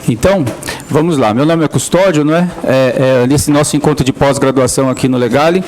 Então, vamos lá. Meu nome é Custódio, não é? Nesse nosso encontro de pós-graduação aqui no Legale,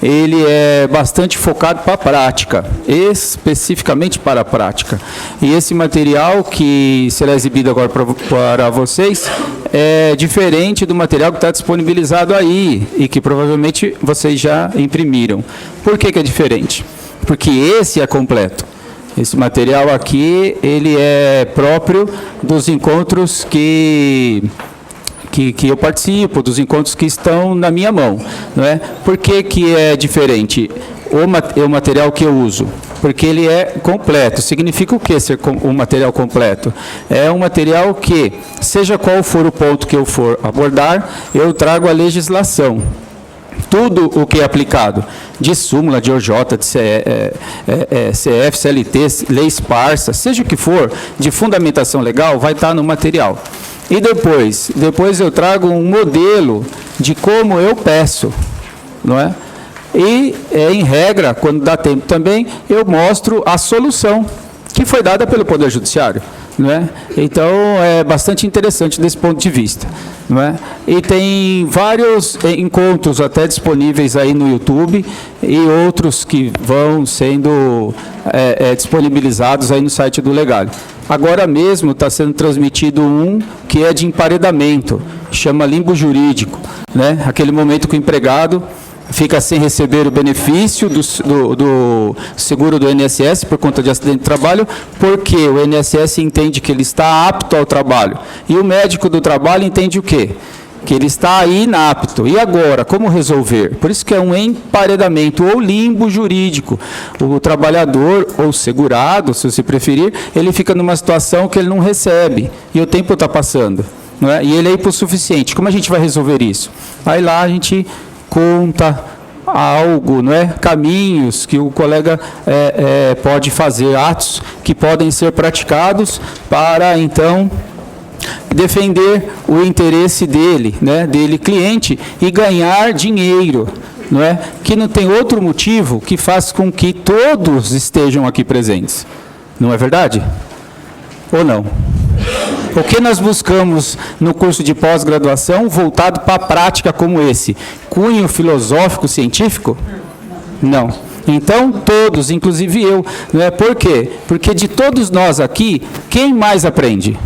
ele é bastante focado para a prática, especificamente para a prática. E esse material que será exibido agora para vocês é diferente do material que está disponibilizado aí e que provavelmente vocês já imprimiram. Por que é diferente? Porque esse é completo. Esse material aqui, ele é próprio dos encontros que eu participo, dos encontros que estão na minha mão, não é? Por que é diferente o material que eu uso? Porque ele é completo. Significa o que ser um material completo? É um material que, seja qual for o ponto que eu for abordar, eu trago a legislação. Tudo o que é aplicado, de súmula, de OJ, de CF, CLT, lei esparsa, seja o que for, de fundamentação legal, vai estar no material. E depois eu trago um modelo de como eu peço, não é? E, em regra, quando dá tempo também, eu mostro a solução que foi dada pelo Poder Judiciário, não é? Então, é bastante interessante desse ponto de vista, não é? E tem vários encontros até disponíveis aí no YouTube e outros que vão sendo disponibilizados aí no site do Legale. Agora mesmo está sendo transmitido um que é de emparedamento, chama limbo jurídico, né? Aquele momento que o empregado fica sem receber o benefício do seguro do INSS por conta de acidente de trabalho, porque o INSS entende que ele está apto ao trabalho. E o médico do trabalho entende o quê? Que ele está inapto. E agora, como resolver? Por isso que é um emparedamento ou limbo jurídico. O trabalhador, ou segurado, se você preferir, ele fica numa situação que ele não recebe. E o tempo está passando, não é? E ele é hipossuficiente. Como a gente vai resolver isso? Aí lá a gente conta algo, não é? Caminhos que o colega pode fazer, atos que podem ser praticados para, então, defender o interesse dele, né? Dele cliente e ganhar dinheiro, não é? Que não tem outro motivo que faz com que todos estejam aqui presentes. Não é verdade? Ou não? O que nós buscamos no curso de pós-graduação voltado para a prática como esse? Cunho filosófico, científico? Não. Então, todos, inclusive eu. Não é? Por quê? Porque de todos nós aqui, quem mais aprende?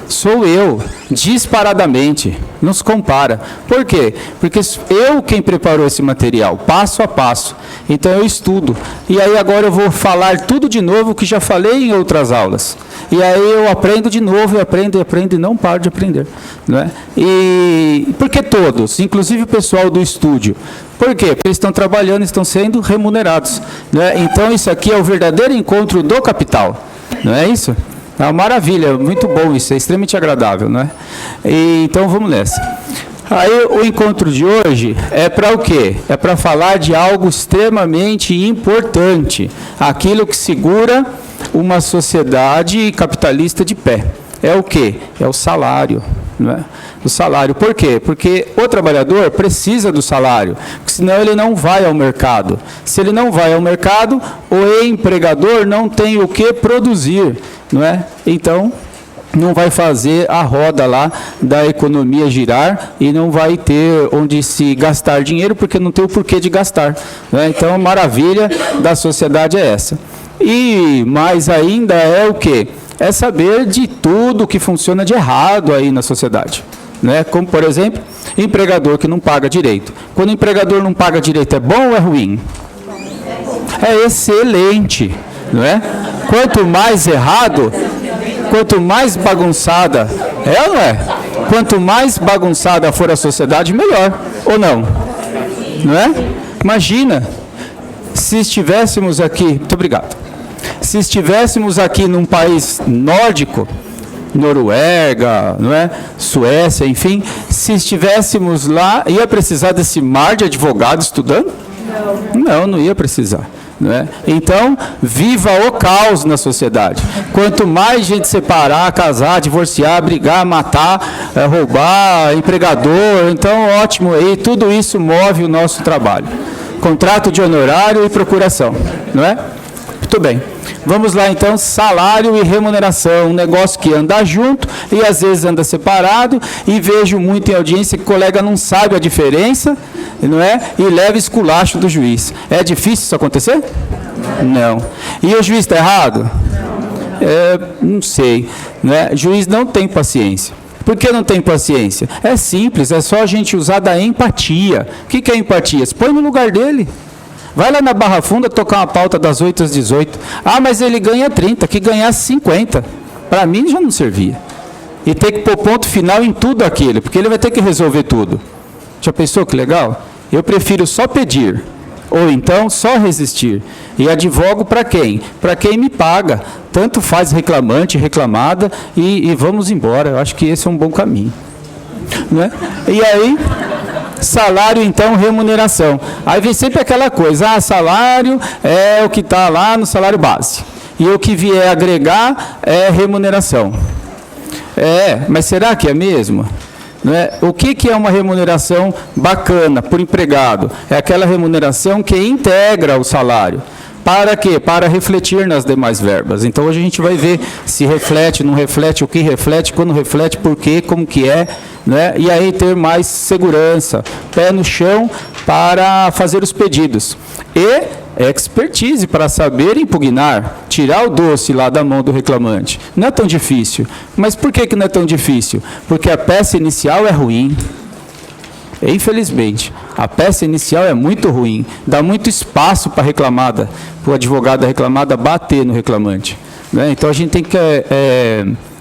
Sou eu, disparadamente, não se compara. Por quê? Porque eu quem preparou esse material, passo a passo. Então eu estudo. E aí agora eu vou falar tudo de novo que já falei em outras aulas. E aí eu aprendo de novo, e aprendo e não paro de aprender. Não é? E por que todos? Inclusive o pessoal do estúdio. Por quê? Porque eles estão trabalhando, estão sendo remunerados. Não é? Então isso aqui é o verdadeiro encontro do capital. Não é isso? É uma maravilha, muito bom isso, é extremamente agradável, não é? Então vamos nessa. Aí o encontro de hoje é para o quê? É para falar de algo extremamente importante, aquilo que segura uma sociedade capitalista de pé. É o quê? É o salário, não é? O salário. Por quê? Porque o trabalhador precisa do salário, porque senão ele não vai ao mercado. Se ele não vai ao mercado, o empregador não tem o que produzir, não é? Então, não vai fazer a roda lá da economia girar e não vai ter onde se gastar dinheiro, porque não tem o porquê de gastar, não é? Então, a maravilha da sociedade é essa. E mais ainda é o quê? É saber de tudo que funciona de errado aí na sociedade. Né? Como, por exemplo, empregador que não paga direito. Quando o empregador não paga direito, é bom ou é ruim? É excelente. Não é? Quanto mais errado, quanto mais bagunçada, é ou não é? Quanto mais bagunçada for a sociedade, melhor. Ou não? Não é? Imagina, se estivéssemos aqui... Muito obrigado. Se estivéssemos aqui num país nórdico, Noruega, não é? Suécia, enfim, se estivéssemos lá, ia precisar desse mar de advogados estudando? Não ia precisar. Não é? Então, viva o caos na sociedade. Quanto mais gente separar, casar, divorciar, brigar, matar, roubar, empregador, então ótimo aí, tudo isso move o nosso trabalho. Contrato de honorário e procuração, não é? Muito bem. Vamos lá, então, salário e remuneração, um negócio que anda junto e às vezes anda separado, e vejo muito em audiência que o colega não sabe a diferença, não é? E leva esculacho do juiz. É difícil isso acontecer? Não. E o juiz está errado? Não sei. Né? O juiz não tem paciência. Por que não tem paciência? É simples, é só a gente usar da empatia. O que é empatia? Se põe no lugar dele. Vai lá na Barra Funda tocar uma pauta das 8 às 18. Ah, mas ele ganha 30, que ganhasse 50. Para mim já não servia. E ter que pôr ponto final em tudo aquilo, porque ele vai ter que resolver tudo. Já pensou que legal? Eu prefiro só pedir, ou então só resistir. E advogo para quem? Para quem me paga. Tanto faz reclamante, reclamada, e vamos embora. Eu acho que esse é um bom caminho. Né? E aí... salário, então, remuneração. Aí vem sempre aquela coisa, salário é o que está lá no salário base. E o que vier agregar é remuneração. Mas será que é mesmo? Né? O que é uma remuneração bacana por empregado? É aquela remuneração que integra o salário. Para quê? Para refletir nas demais verbas. Então, hoje a gente vai ver se reflete, não reflete, o que reflete, quando reflete, por quê, como que é, né? E aí ter mais segurança, pé no chão para fazer os pedidos. E expertise para saber impugnar, tirar o doce lá da mão do reclamante. Não é tão difícil. Mas por que não é tão difícil? Porque a peça inicial é ruim. Infelizmente, a peça inicial é muito ruim, dá muito espaço para a reclamada, para o advogado da reclamada bater no reclamante. Né? Então, a gente tem que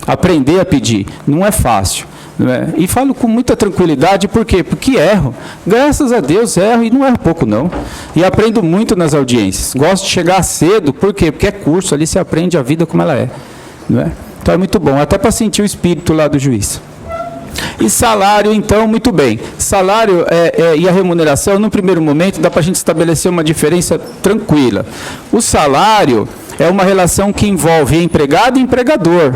aprender a pedir, não é fácil. Né? E falo com muita tranquilidade, por quê? Porque erro. Graças a Deus erro, e não erro pouco não. E aprendo muito nas audiências. Gosto de chegar cedo, por quê? Porque é curso, ali você aprende a vida como ela é. Não é? Então, é muito bom, até para sentir o espírito lá do juiz. E salário, então, muito bem. Salário e a remuneração, no primeiro momento, dá para a gente estabelecer uma diferença tranquila. O salário é uma relação que envolve empregado e empregador.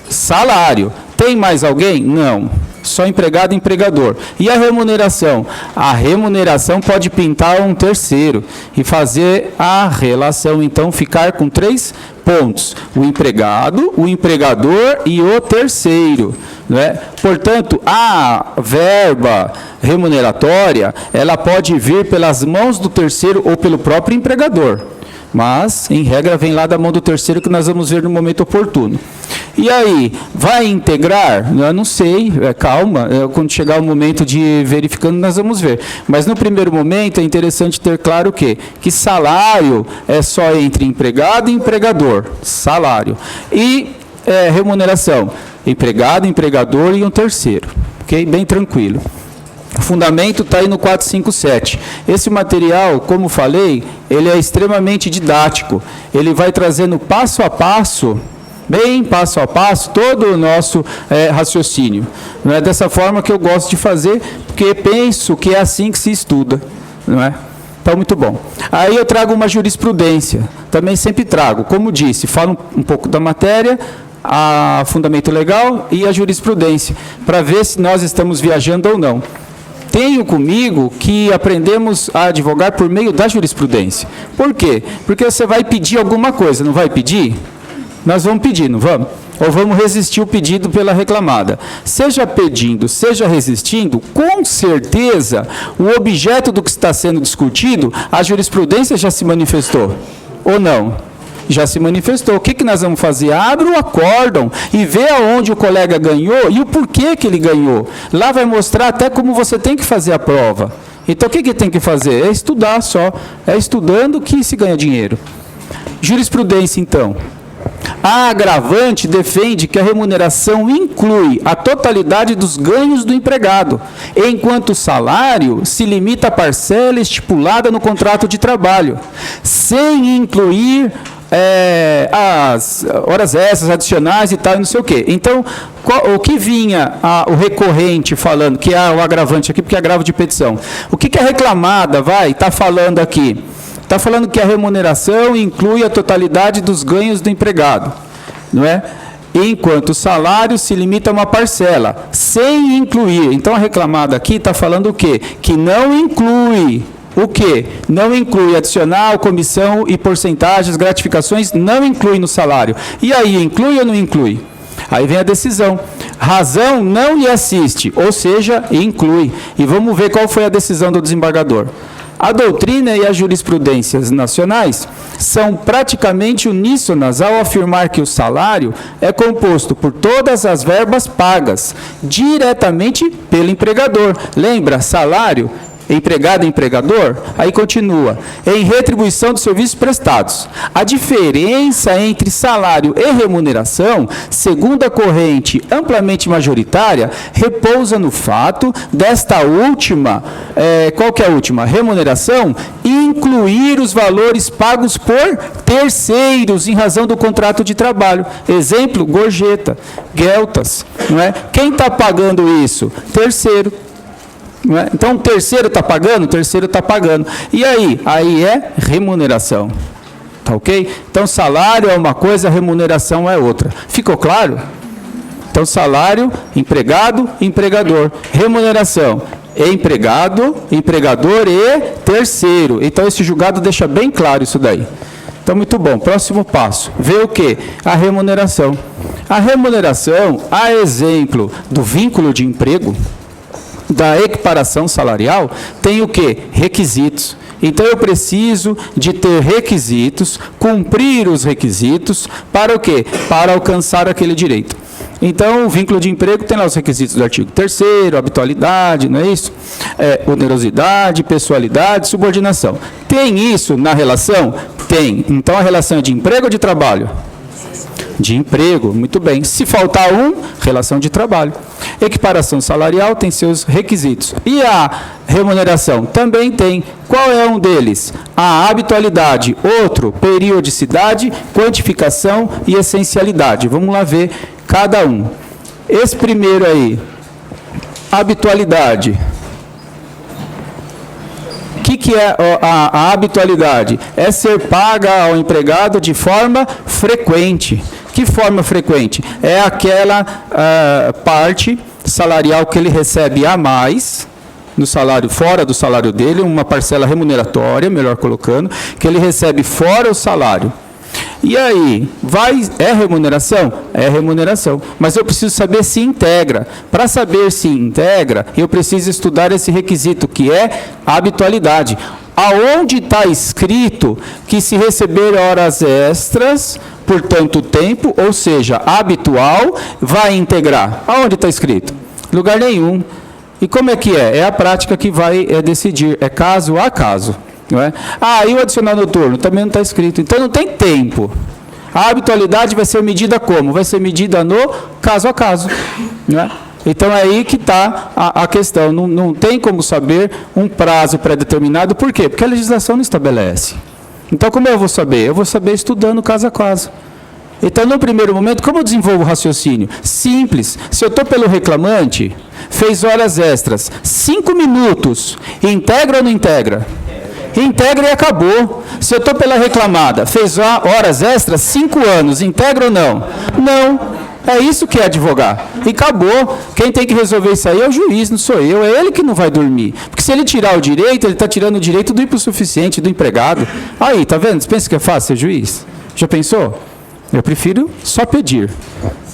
Salário. Tem mais alguém? Não. Só empregado e empregador. E a remuneração? A remuneração pode pintar um terceiro e fazer a relação, então, ficar com 3 pontos. O empregado, o empregador e o terceiro. Né? Portanto, a verba remuneratória, ela pode vir pelas mãos do terceiro ou pelo próprio empregador. Mas, em regra, vem lá da mão do terceiro, que nós vamos ver no momento oportuno. E aí, vai integrar? Eu não sei, calma, quando chegar o momento de verificando, nós vamos ver. Mas, no primeiro momento, é interessante ter claro o quê? Que salário é só entre empregado e empregador. Salário. E remuneração? Empregado, empregador e um terceiro. Ok? Bem tranquilo. O fundamento está aí no 457. Esse material, como falei, ele é extremamente didático. Ele vai trazendo passo a passo, bem passo a passo, todo o nosso raciocínio. Não é dessa forma que eu gosto de fazer, porque penso que é assim que se estuda. Não é? Então, muito bom. Aí eu trago uma jurisprudência. Também sempre trago. Como disse, falo um pouco da matéria, a fundamento legal e a jurisprudência, para ver se nós estamos viajando ou não. Tenho comigo que aprendemos a advogar por meio da jurisprudência. Por quê? Porque você vai pedir alguma coisa, não vai pedir? Nós vamos pedir, não vamos? Ou vamos resistir o pedido pela reclamada. Seja pedindo, seja resistindo, com certeza, o objeto do que está sendo discutido, a jurisprudência já se manifestou. Ou não? Já se manifestou. O que nós vamos fazer? Abre o acórdão e vê aonde o colega ganhou e o porquê que ele ganhou. Lá vai mostrar até como você tem que fazer a prova. Então, o que tem que fazer? É estudar só. É estudando que se ganha dinheiro. Jurisprudência, então. A agravante defende que a remuneração inclui a totalidade dos ganhos do empregado, enquanto o salário se limita à parcela estipulada no contrato de trabalho, sem incluir as horas extras, adicionais e tal, e não sei o quê. Então, o que vinha o recorrente falando, que é o agravante aqui, porque é agravo de petição. O que a reclamada está falando aqui? Está falando que a remuneração inclui a totalidade dos ganhos do empregado, não é? Enquanto o salário se limita a uma parcela, sem incluir. Então, a reclamada aqui está falando o quê? Que não inclui O que? Não inclui adicional, comissão e porcentagens, gratificações, não inclui no salário. E aí, inclui ou não inclui? Aí vem a decisão. Razão não lhe assiste, ou seja, inclui. E vamos ver qual foi a decisão do desembargador. A doutrina e as jurisprudências nacionais são praticamente uníssonas ao afirmar que o salário é composto por todas as verbas pagas diretamente pelo empregador. Lembra? Salário, empregado e empregador? Aí continua. Em retribuição dos serviços prestados. A diferença entre salário e remuneração, segundo a corrente amplamente majoritária, repousa no fato desta última, qual que é a última? Remuneração, incluir os valores pagos por terceiros em razão do contrato de trabalho. Exemplo, gorjeta, geltas, não é? Quem está pagando isso? Terceiro. Não é? Então, o terceiro está pagando? O terceiro está pagando. E aí? Aí é remuneração. Tá ok? Então, salário é uma coisa, remuneração é outra. Ficou claro? Então, salário, empregado, empregador. Remuneração, empregado, empregador e terceiro. Então, esse julgado deixa bem claro isso daí. Então, muito bom. Próximo passo. Ver o quê? A remuneração. A remuneração, a exemplo do vínculo de emprego, da equiparação salarial, tem o quê? Requisitos. Então, eu preciso de ter requisitos, cumprir os requisitos, para o quê? Para alcançar aquele direito. Então, o vínculo de emprego tem lá os requisitos do artigo 3º, habitualidade, não é isso? Onerosidade, pessoalidade, subordinação. Tem isso na relação? Tem. Então, a relação é de emprego ou de trabalho? De emprego, muito bem. Se faltar um, relação de trabalho. Equiparação salarial tem seus requisitos. E a remuneração? Também tem. Qual é um deles? A habitualidade. Outro, periodicidade, quantificação e essencialidade. Vamos lá ver cada um. Esse primeiro aí, habitualidade. O que é a habitualidade? É ser paga ao empregado de forma frequente. Que forma frequente? É aquela parte salarial que ele recebe a mais no salário, fora do salário dele, uma parcela remuneratória, melhor colocando, que ele recebe fora o salário. E aí, é remuneração? É remuneração. Mas eu preciso saber se integra. Para saber se integra, eu preciso estudar esse requisito, que é a habitualidade. Aonde está escrito que se receber horas extras por tanto tempo, ou seja, habitual, vai integrar? Aonde está escrito? Lugar nenhum. E como é que é? É a prática que vai decidir, é caso a caso. Não é? E o adicional noturno? Também não está escrito. Então, não tem tempo. A habitualidade vai ser medida como? Vai ser medida no caso a caso. Não é? Então, é aí que está a questão. Não tem como saber um prazo pré-determinado. Por quê? Porque a legislação não estabelece. Então, como eu vou saber? Eu vou saber estudando caso a caso. Então, no primeiro momento, como eu desenvolvo o raciocínio? Simples. Se eu estou pelo reclamante, fez horas extras, 5 minutos, integra ou não integra? Integra e acabou. Se eu estou pela reclamada, fez horas extras, 5 anos, integra ou não? Não. É isso que é advogar. E acabou. Quem tem que resolver isso aí é o juiz, não sou eu. É ele que não vai dormir. Porque se ele tirar o direito, ele está tirando o direito do hipossuficiente, do empregado. Aí, tá vendo? Você pensa que é fácil ser juiz? Já pensou? Eu prefiro só pedir.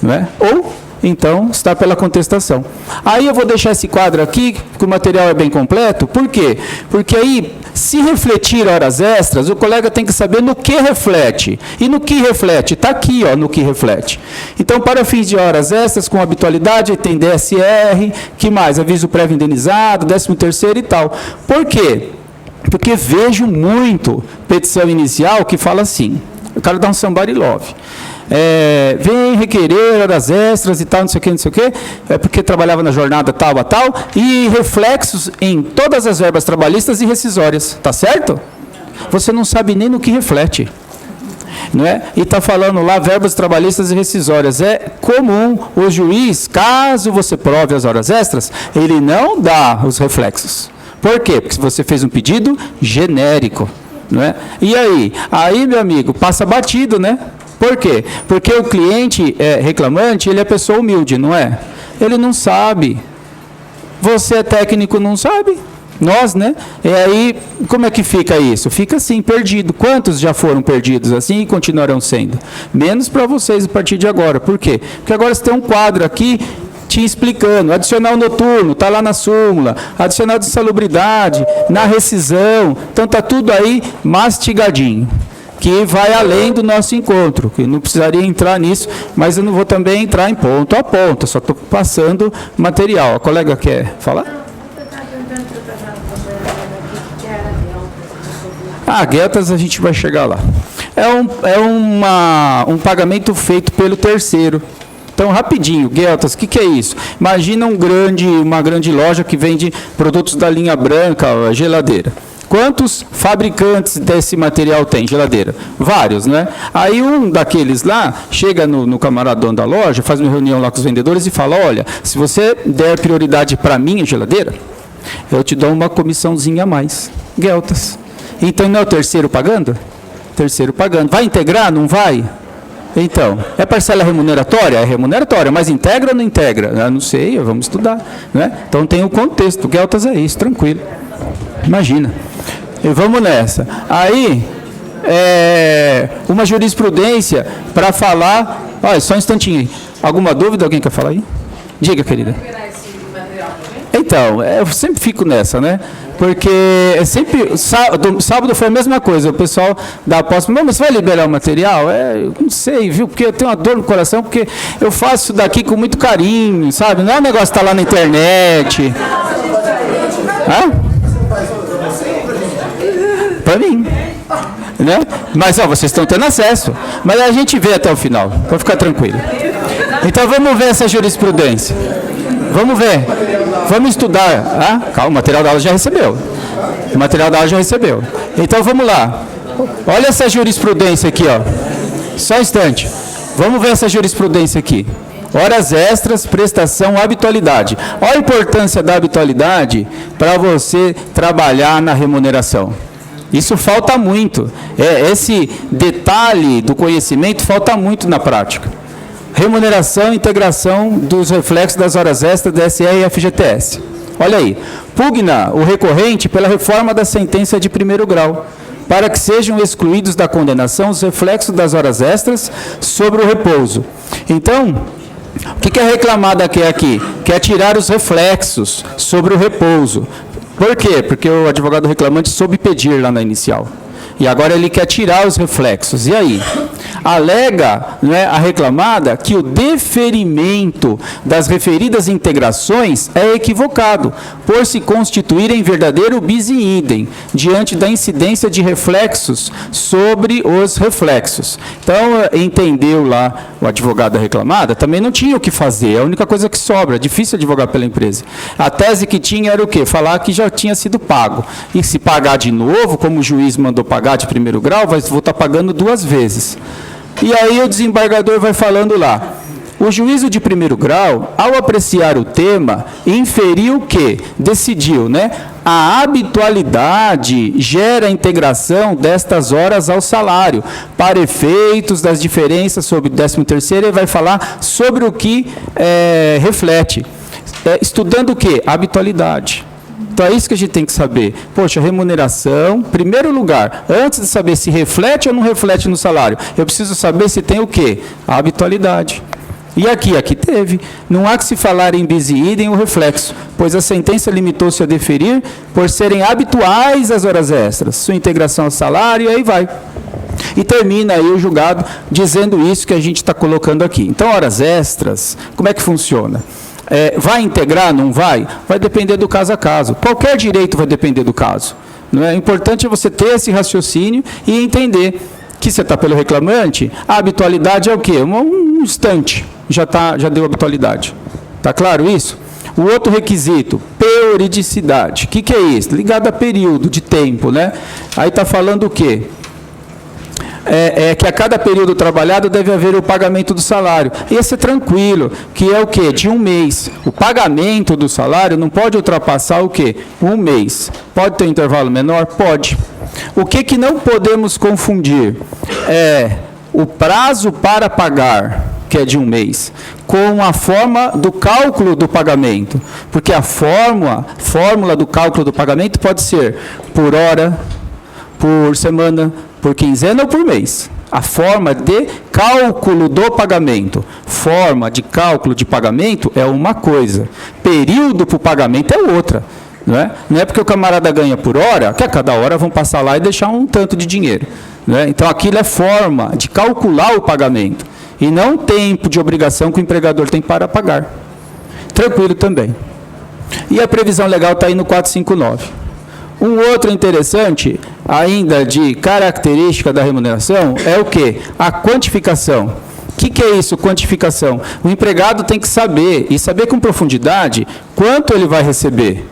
Não é? Ou então, está pela contestação. Aí eu vou deixar esse quadro aqui, que o material é bem completo. Por quê? Porque aí, se refletir horas extras, o colega tem que saber no que reflete. E no que reflete? Está aqui, ó, no que reflete. Então, para fins de horas extras, com habitualidade, tem DSR, que mais? Aviso prévio indenizado, 13º e tal. Por quê? Porque vejo muito petição inicial que fala assim, eu quero dar um somebody love. Vem requerer horas extras e tal, não sei o que, porque trabalhava na jornada tal a tal, e reflexos em todas as verbas trabalhistas e rescisórias, tá certo? Você não sabe nem no que reflete, não é? E está falando lá verbas trabalhistas e rescisórias. É comum o juiz, caso você prove as horas extras, ele não dá os reflexos. Por quê? Porque você fez um pedido genérico, não é? E aí? Aí, meu amigo, passa batido, né? Por quê? Porque o cliente reclamante, ele é pessoa humilde, não é? Ele não sabe. Você é técnico, não sabe? Nós, né? E aí, como é que fica isso? Fica assim, perdido. Quantos já foram perdidos assim e continuarão sendo? Menos para vocês a partir de agora. Por quê? Porque agora você tem um quadro aqui te explicando. Adicional noturno, está lá na súmula. Adicional de insalubridade, na rescisão. Então, está tudo aí mastigadinho, que vai além do nosso encontro, que não precisaria entrar nisso, mas eu não vou também entrar em ponto a ponto, só estou passando material. A colega quer falar? Gueltas a gente vai chegar lá. É um pagamento feito pelo terceiro. Então, rapidinho, Gueltas, o que é isso? Imagina uma grande loja que vende produtos da linha branca, geladeira. Quantos fabricantes desse material tem, geladeira? Vários, né? Aí um daqueles lá chega no camarada dono da loja, faz uma reunião lá com os vendedores e fala, olha, se você der prioridade para a minha geladeira, eu te dou uma comissãozinha a mais. Gueltas. Então não é o terceiro pagando? Terceiro pagando. Vai integrar? Não vai? Então, é parcela remuneratória? É remuneratória, mas integra ou não integra? Eu não sei, vamos estudar, né? Então tem o contexto. Gueltas é isso, tranquilo. Imagina. E vamos nessa. Aí, uma jurisprudência para falar... Olha, só um instantinho aí. Alguma dúvida? Alguém quer falar aí? Diga, querida. Então, eu sempre fico nessa, né? Porque é sempre... Sábado foi a mesma coisa. O pessoal da aposta... Mas você vai liberar o material? Eu não sei, viu? Porque eu tenho uma dor no coração, porque eu faço isso daqui com muito carinho, sabe? Não é um negócio que está lá na internet. Hã? Para mim, né? Mas vocês estão tendo acesso, mas a gente vê até o final, pode ficar tranquilo. Então vamos ver essa jurisprudência, vamos ver, vamos estudar. Calma, o material da aula já recebeu, então vamos lá, olha essa jurisprudência aqui, só um instante, vamos ver essa jurisprudência aqui. Horas extras, prestação, habitualidade. Olha a importância da habitualidade para você trabalhar na remuneração. Isso falta muito. Esse detalhe do conhecimento falta muito na prática. Remuneração e integração dos reflexos das horas extras da SR e FGTS. Olha aí. Pugna o recorrente pela reforma da sentença de primeiro grau, para que sejam excluídos da condenação os reflexos das horas extras sobre o repouso. Então, o que é reclamado aqui? Quer tirar os reflexos sobre o repouso. Por quê? Porque o advogado reclamante soube pedir lá na inicial. E agora ele quer tirar os reflexos. E aí? Alega, né, a reclamada que o deferimento das referidas integrações é equivocado, por se constituírem verdadeiro bis in idem, diante da incidência de reflexos sobre os reflexos. Então, entendeu lá o advogado da reclamada, também não tinha o que fazer, é a única coisa que sobra, é difícil advogar pela empresa. A tese que tinha era o quê? Falar que já tinha sido pago. E se pagar de novo, como o juiz mandou pagar de primeiro grau, vou estar pagando 2 vezes. E aí o desembargador vai falando lá, o juízo de primeiro grau, ao apreciar o tema, inferiu que, decidiu, né, a habitualidade gera a integração destas horas ao salário, para efeitos das diferenças sobre o 13º, ele vai falar sobre o que reflete. Estudando o quê? Habitualidade. Então é isso que a gente tem que saber. Poxa, remuneração, primeiro lugar, antes de saber se reflete ou não reflete no salário, eu preciso saber se tem o quê? A habitualidade. E aqui teve. Não há que se falar em bis in idem o reflexo, pois a sentença limitou-se a deferir por serem habituais as horas extras, sua integração ao salário, e aí vai. E termina aí o julgado dizendo isso que a gente está colocando aqui. Então, horas extras, como é que funciona? Vai integrar, não vai? Vai depender do caso a caso. Qualquer direito vai depender do caso. Não é? O importante é você ter esse raciocínio e entender que você está pelo reclamante, a habitualidade é o quê? Um instante, já deu habitualidade. Está claro isso? O outro requisito, periodicidade. O que é isso? Ligado a período de tempo, né? Aí está falando o quê? Que a cada período trabalhado deve haver o pagamento do salário. Esse é tranquilo, que é o quê? De 1 mês. O pagamento do salário não pode ultrapassar o quê? 1 mês. Pode ter um intervalo menor? Pode. O que não podemos confundir é o prazo para pagar que é de um mês, com a forma do cálculo do pagamento, porque a fórmula do cálculo do pagamento pode ser por hora, por semana, por quinzena ou por mês. A forma de cálculo do pagamento. Forma de cálculo de pagamento é uma coisa. Período para o pagamento é outra. Não é porque o camarada ganha por hora, que a cada hora vão passar lá e deixar um tanto de dinheiro. Então, aquilo é forma de calcular o pagamento. E não tempo de obrigação que o empregador tem para pagar. Tranquilo também. E a previsão legal está aí no 459. Um outro interessante, ainda de característica da remuneração, é o quê? A quantificação. O que é isso, quantificação? O empregado tem que saber, e saber com profundidade, quanto ele vai receber.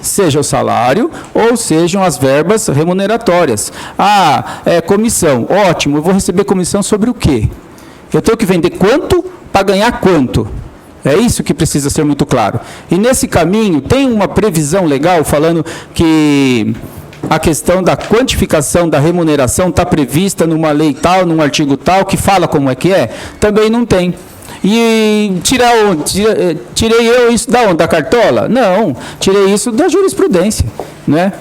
Seja o salário ou sejam as verbas remuneratórias. Comissão. Ótimo, eu vou receber comissão sobre o quê? Eu tenho que vender quanto para ganhar quanto? É isso que precisa ser muito claro. E nesse caminho, tem uma previsão legal falando que a questão da quantificação da remuneração está prevista numa lei tal, num artigo tal, que fala como é que é? Também não tem. E tirei eu isso da onde? Da cartola? Não, tirei isso da jurisprudência.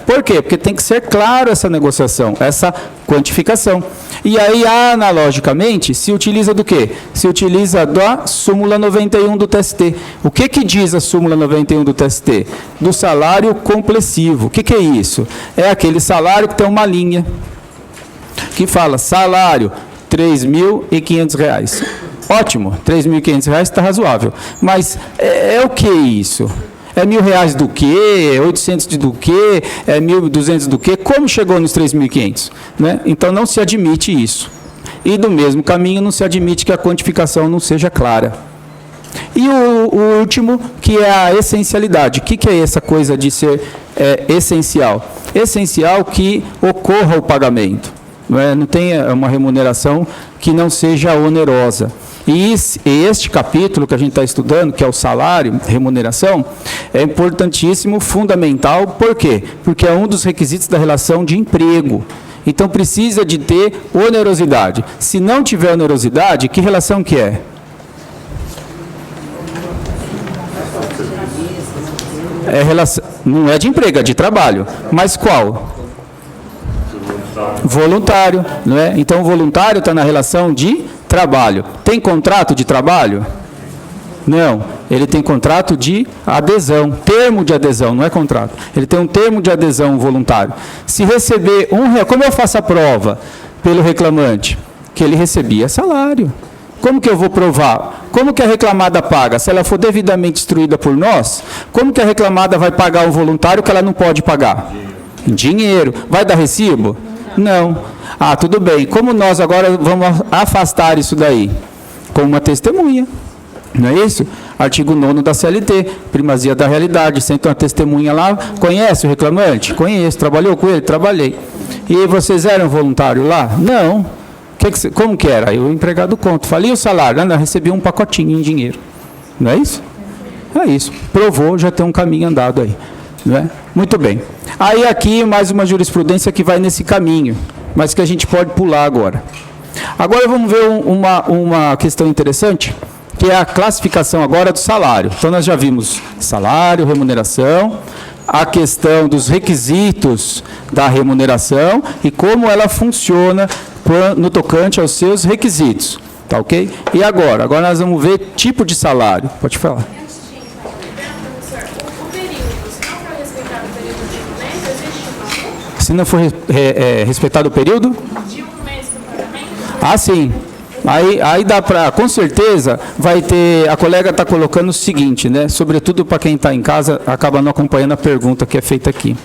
Por quê? Porque tem que ser claro essa negociação, essa quantificação. E aí, analogicamente, se utiliza do quê? Se utiliza da súmula 91 do TST. O que diz a súmula 91 do TST? Do salário complessivo. O que é isso? É aquele salário que tem uma linha que fala salário R$ 3.500. Ótimo, R$ 3.500 está razoável. Mas é o que isso? É R$ 1.000 do quê? 800 do quê? É 1.200 do quê? Como chegou nos 3.500? Então, não se admite isso. E, do mesmo caminho, não se admite que a quantificação não seja clara. E o último, que é a essencialidade. O que é essa coisa de ser essencial? Essencial que ocorra o pagamento. Não tenha uma remuneração que não seja onerosa. E este capítulo que a gente está estudando, que é o salário, remuneração, é importantíssimo, fundamental. Por quê? Porque é um dos requisitos da relação de emprego. Então, precisa de ter onerosidade. Se não tiver onerosidade, que relação que é? Não é de emprego, é de trabalho. Mas qual? Voluntário. Não é? Então, o voluntário está na relação de trabalho. Tem contrato de trabalho? Não. Ele tem contrato de adesão, termo de adesão, não é contrato. Ele tem um termo de adesão voluntário. Se receber R$1, como eu faço a prova pelo reclamante? Que ele recebia salário. Como que eu vou provar? Como que a reclamada paga? Se ela for devidamente instruída por nós, como que a reclamada vai pagar o voluntário que ela não pode pagar? Dinheiro. Vai dar recibo? Não. Tudo bem. Como nós agora vamos afastar isso daí? Com uma testemunha. Não é isso? Artigo 9º da CLT, primazia da realidade. Senta uma testemunha lá. Conhece o reclamante? Conheço. Trabalhou com ele? Trabalhei. E vocês eram voluntários lá? Não. Como que era? Aí o empregado conta. Falei o salário? Não, recebi um pacotinho em dinheiro. Não é isso? É isso. Provou, já tem um caminho andado aí. Não é? Muito bem. Aí aqui mais uma jurisprudência que vai nesse caminho, mas que a gente pode pular agora. Agora vamos ver uma questão interessante, que é a classificação agora do salário. Então nós já vimos salário, remuneração, a questão dos requisitos da remuneração e como ela funciona no tocante aos seus requisitos. Tá ok? E agora? Agora nós vamos ver tipo de salário. Pode falar. Se não for respeitado o período? De um mês do pagamento? Sim. Aí dá para, com certeza, vai ter, a colega está colocando o seguinte, sobretudo para quem está em casa, acaba não acompanhando a pergunta que é feita aqui.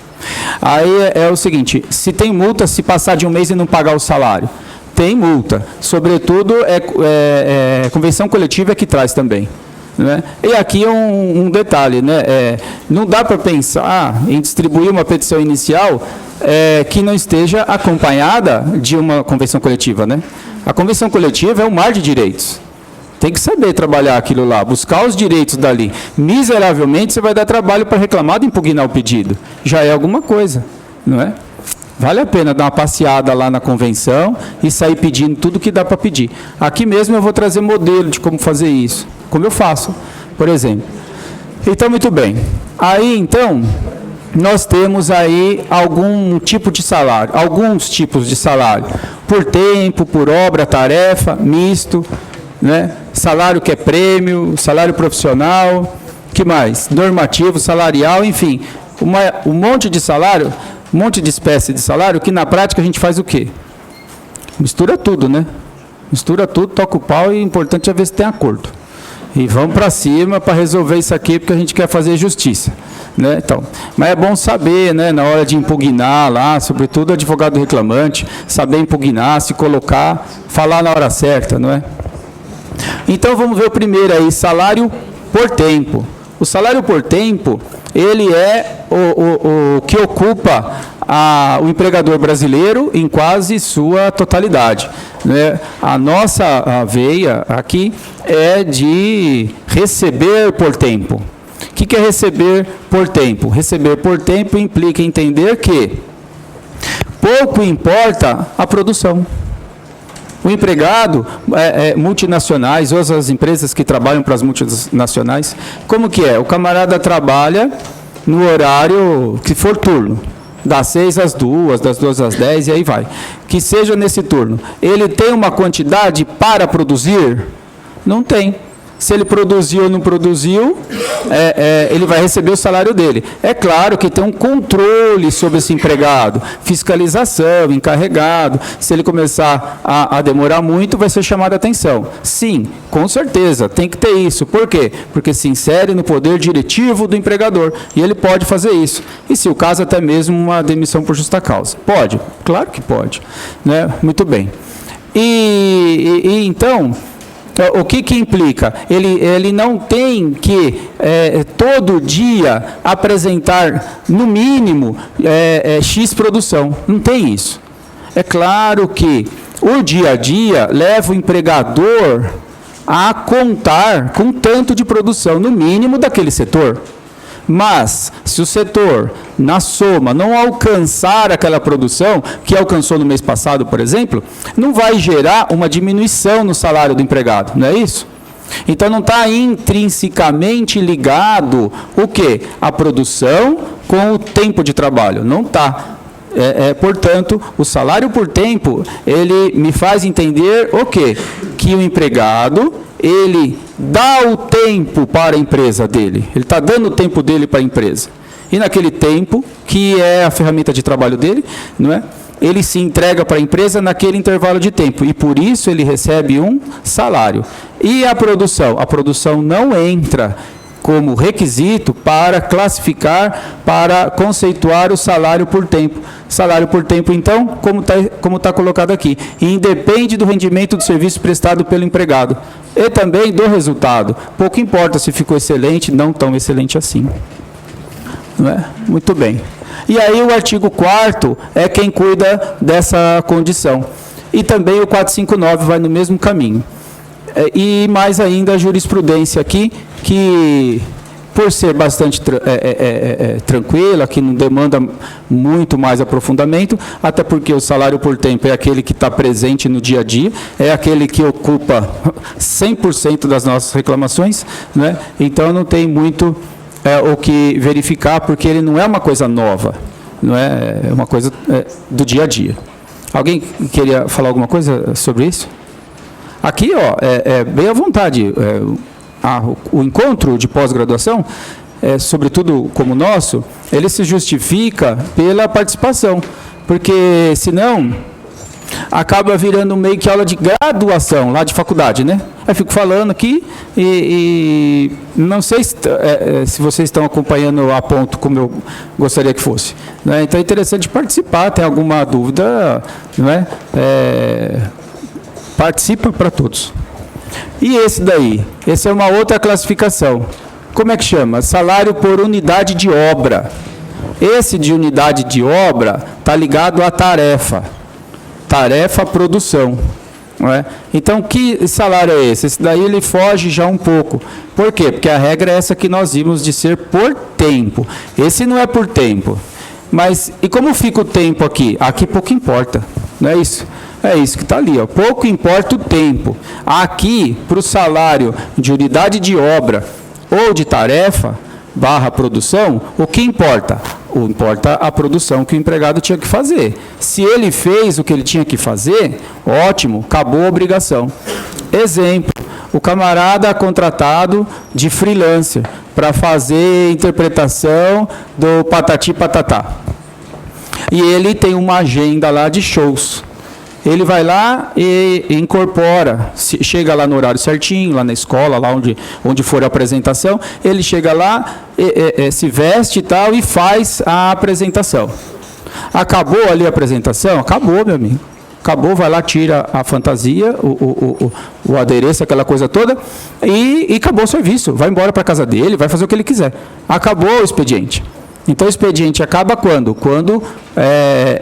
Aí é o seguinte, se tem multa se passar de um mês e não pagar o salário? Tem multa. Sobretudo, convenção coletiva é que traz também. E aqui um detalhe, não dá para pensar em distribuir uma petição inicial que não esteja acompanhada de uma convenção coletiva. A convenção coletiva é um mar de direitos. Tem que saber trabalhar aquilo lá, buscar os direitos dali. Miseravelmente você vai dar trabalho para reclamar e impugnar o pedido. Já é alguma coisa, não é? Vale a pena dar uma passeada lá na convenção e sair pedindo tudo que dá para pedir. Aqui mesmo eu vou trazer modelo de como fazer isso, como eu faço, por exemplo. Então, muito bem. Aí, então, nós temos aí algum tipo de salário, alguns tipos de salário. Por tempo, por obra, tarefa, misto, né? Salário que é prêmio, salário profissional, que mais? Normativo, salarial, enfim. Um monte de salário, um monte de espécie de salário, que na prática a gente faz o quê? Mistura tudo, né? Mistura tudo, toca o pau e o importante é ver se tem acordo. E vamos para cima para resolver isso aqui, porque a gente quer fazer justiça. Né? Então, mas é bom saber, né, na hora de impugnar lá, sobretudo advogado reclamante, saber impugnar, se colocar, falar na hora certa, não é? Então vamos ver o primeiro aí, salário por tempo. O salário por tempo, ele é o que ocupa o empregador brasileiro em quase sua totalidade. Né? A nossa veia aqui é de receber por tempo. O que é receber por tempo? Receber por tempo implica entender que pouco importa a produção. O empregado, multinacionais, ou as empresas que trabalham para as multinacionais, como que é? O camarada trabalha no horário que for turno, das 6 às 2, das 2 às 10 e aí vai. Que seja nesse turno. Ele tem uma quantidade para produzir? Não tem. Se ele produziu ou não produziu, ele vai receber o salário dele. É claro que tem um controle sobre esse empregado, fiscalização, encarregado. Se ele começar a demorar muito, vai ser chamado a atenção. Sim, com certeza, tem que ter isso. Por quê? Porque se insere no poder diretivo do empregador, e ele pode fazer isso. E se o caso, até mesmo uma demissão por justa causa. Pode? Claro que pode. Né? Muito bem. Então, o que implica? Ele não tem que todo dia apresentar, no mínimo, X produção. Não tem isso. É claro que o dia a dia leva o empregador a contar com tanto de produção, no mínimo, daquele setor. Mas, se o setor, na soma, não alcançar aquela produção, que alcançou no mês passado, por exemplo, não vai gerar uma diminuição no salário do empregado, não é isso? Então, não está intrinsecamente ligado o quê? A produção com o tempo de trabalho. Não está. Portanto, o salário por tempo, ele me faz entender o quê? Que o empregado, ele dá o tempo para a empresa dele. Ele está dando o tempo dele para a empresa. E naquele tempo, que é a ferramenta de trabalho dele, não é? Ele se entrega para a empresa naquele intervalo de tempo. E por isso ele recebe um salário. E a produção? A produção não entra como requisito para classificar, para conceituar o salário por tempo. Salário por tempo, então, como tá colocado aqui, independe do rendimento do serviço prestado pelo empregado e também do resultado. Pouco importa se ficou excelente, não tão excelente assim. Não é? Muito bem. E aí o artigo 4º é quem cuida dessa condição. E também o 459 vai no mesmo caminho. E mais ainda a jurisprudência aqui, que por ser bastante tranquila, que não demanda muito mais aprofundamento, até porque o salário por tempo é aquele que está presente no dia a dia, é aquele que ocupa 100% das nossas reclamações, né? Então não tem muito o que verificar, porque ele não é uma coisa nova, não é uma coisa do dia a dia. Alguém queria falar alguma coisa sobre isso? Aqui, bem à vontade, o encontro de pós-graduação, sobretudo como o nosso, ele se justifica pela participação, porque senão acaba virando meio que aula de graduação, lá de faculdade, né? Eu fico falando aqui e não sei se vocês estão acompanhando a ponto como eu gostaria que fosse. Né? Então é interessante participar, tem alguma dúvida, não é? Participa para todos. E esse daí? Essa é uma outra classificação. Como é que chama? Salário por unidade de obra. Esse de unidade de obra está ligado à tarefa. Tarefa, produção. Não é? Então, que salário é esse? Esse daí ele foge já um pouco. Por quê? Porque a regra é essa que nós vimos de ser por tempo. Esse não é por tempo. Mas, e como fica o tempo aqui? Aqui pouco importa, não é isso? É isso que está ali, ó. Pouco importa o tempo. Aqui, para o salário de unidade de obra ou de tarefa, / produção, o que importa? Importa a produção que o empregado tinha que fazer. Se ele fez o que ele tinha que fazer, ótimo, acabou a obrigação. Exemplo, o camarada contratado de freelancer para fazer interpretação do Patati Patatá. E ele tem uma agenda lá de shows. Ele vai lá e incorpora, chega lá no horário certinho, lá na escola, lá onde for a apresentação, ele chega lá, se veste e tal, e faz a apresentação. Acabou ali a apresentação? Acabou, meu amigo. Acabou, vai lá, tira a fantasia, o adereço, aquela coisa toda, e acabou o serviço. Vai embora para a casa dele, vai fazer o que ele quiser. Acabou o expediente. Então, o expediente acaba quando? Quando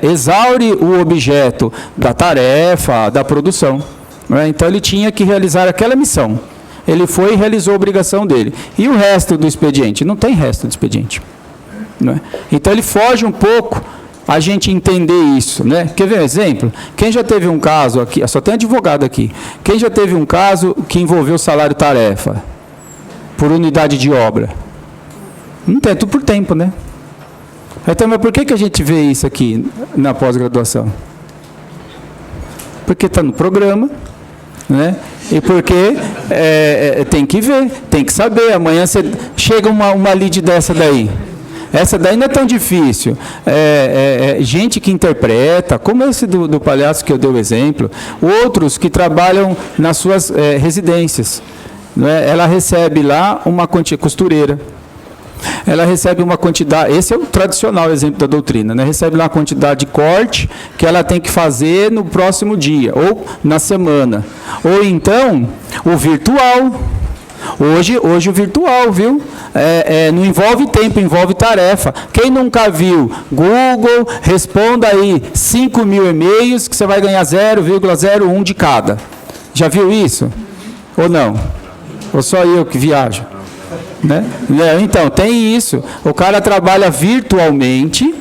exaure o objeto da tarefa, da produção. Né? Então, ele tinha que realizar aquela missão. Ele foi e realizou a obrigação dele. E o resto do expediente? Não tem resto do expediente. Né? Então, ele foge um pouco a gente entender isso. Né? Quer ver um exemplo? Quem já teve um caso aqui, só tem advogado aqui, quem já teve um caso que envolveu salário-tarefa por unidade de obra? Não tem, é tudo por tempo, né? Então, mas por que a gente vê isso aqui na pós-graduação? Porque está no programa, né? E porque tem que ver, tem que saber. Amanhã você chega uma lead dessa daí. Essa daí não é tão difícil. Gente que interpreta, como esse do palhaço que eu dei o exemplo, outros que trabalham nas suas residências. Não é? Ela recebe lá uma costureira. Ela recebe uma quantidade, esse é o tradicional exemplo da doutrina, né? Recebe lá uma quantidade de corte que ela tem que fazer no próximo dia, ou na semana. Ou então, o virtual. Hoje o virtual, viu? Não envolve tempo, envolve tarefa. Quem nunca viu? Google, responda aí 5.000 e-mails que você vai ganhar 0,01 de cada. Já viu isso? Ou não? Ou só eu que viajo? Né? Então, tem isso. O cara trabalha virtualmente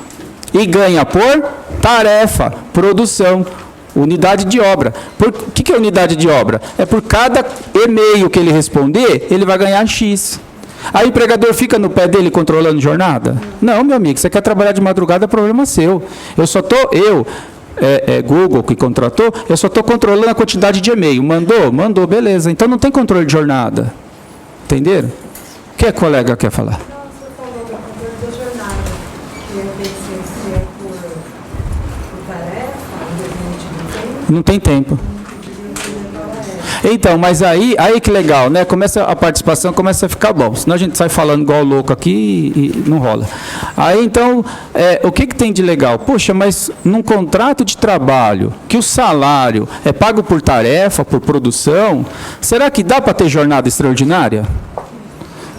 e ganha por tarefa, produção, unidade de obra. O que é unidade de obra? É por cada e-mail que ele responder, ele vai ganhar X. Aí o empregador fica no pé dele controlando jornada? Não, meu amigo, você quer trabalhar de madrugada, é problema seu. Google que contratou, eu só estou controlando a quantidade de e-mail. Mandou, beleza. Então não tem controle de jornada. Entenderam? O que a colega quer falar? Não, você falou do controle da jornada, que se é por tarefa, não tem tempo. Então, mas aí que legal, né? Começa a participação, começa a ficar bom. Senão a gente sai falando igual louco aqui e não rola. Aí, então, o que tem de legal? Poxa, mas num contrato de trabalho, que o salário é pago por tarefa, por produção, será que dá para ter jornada extraordinária?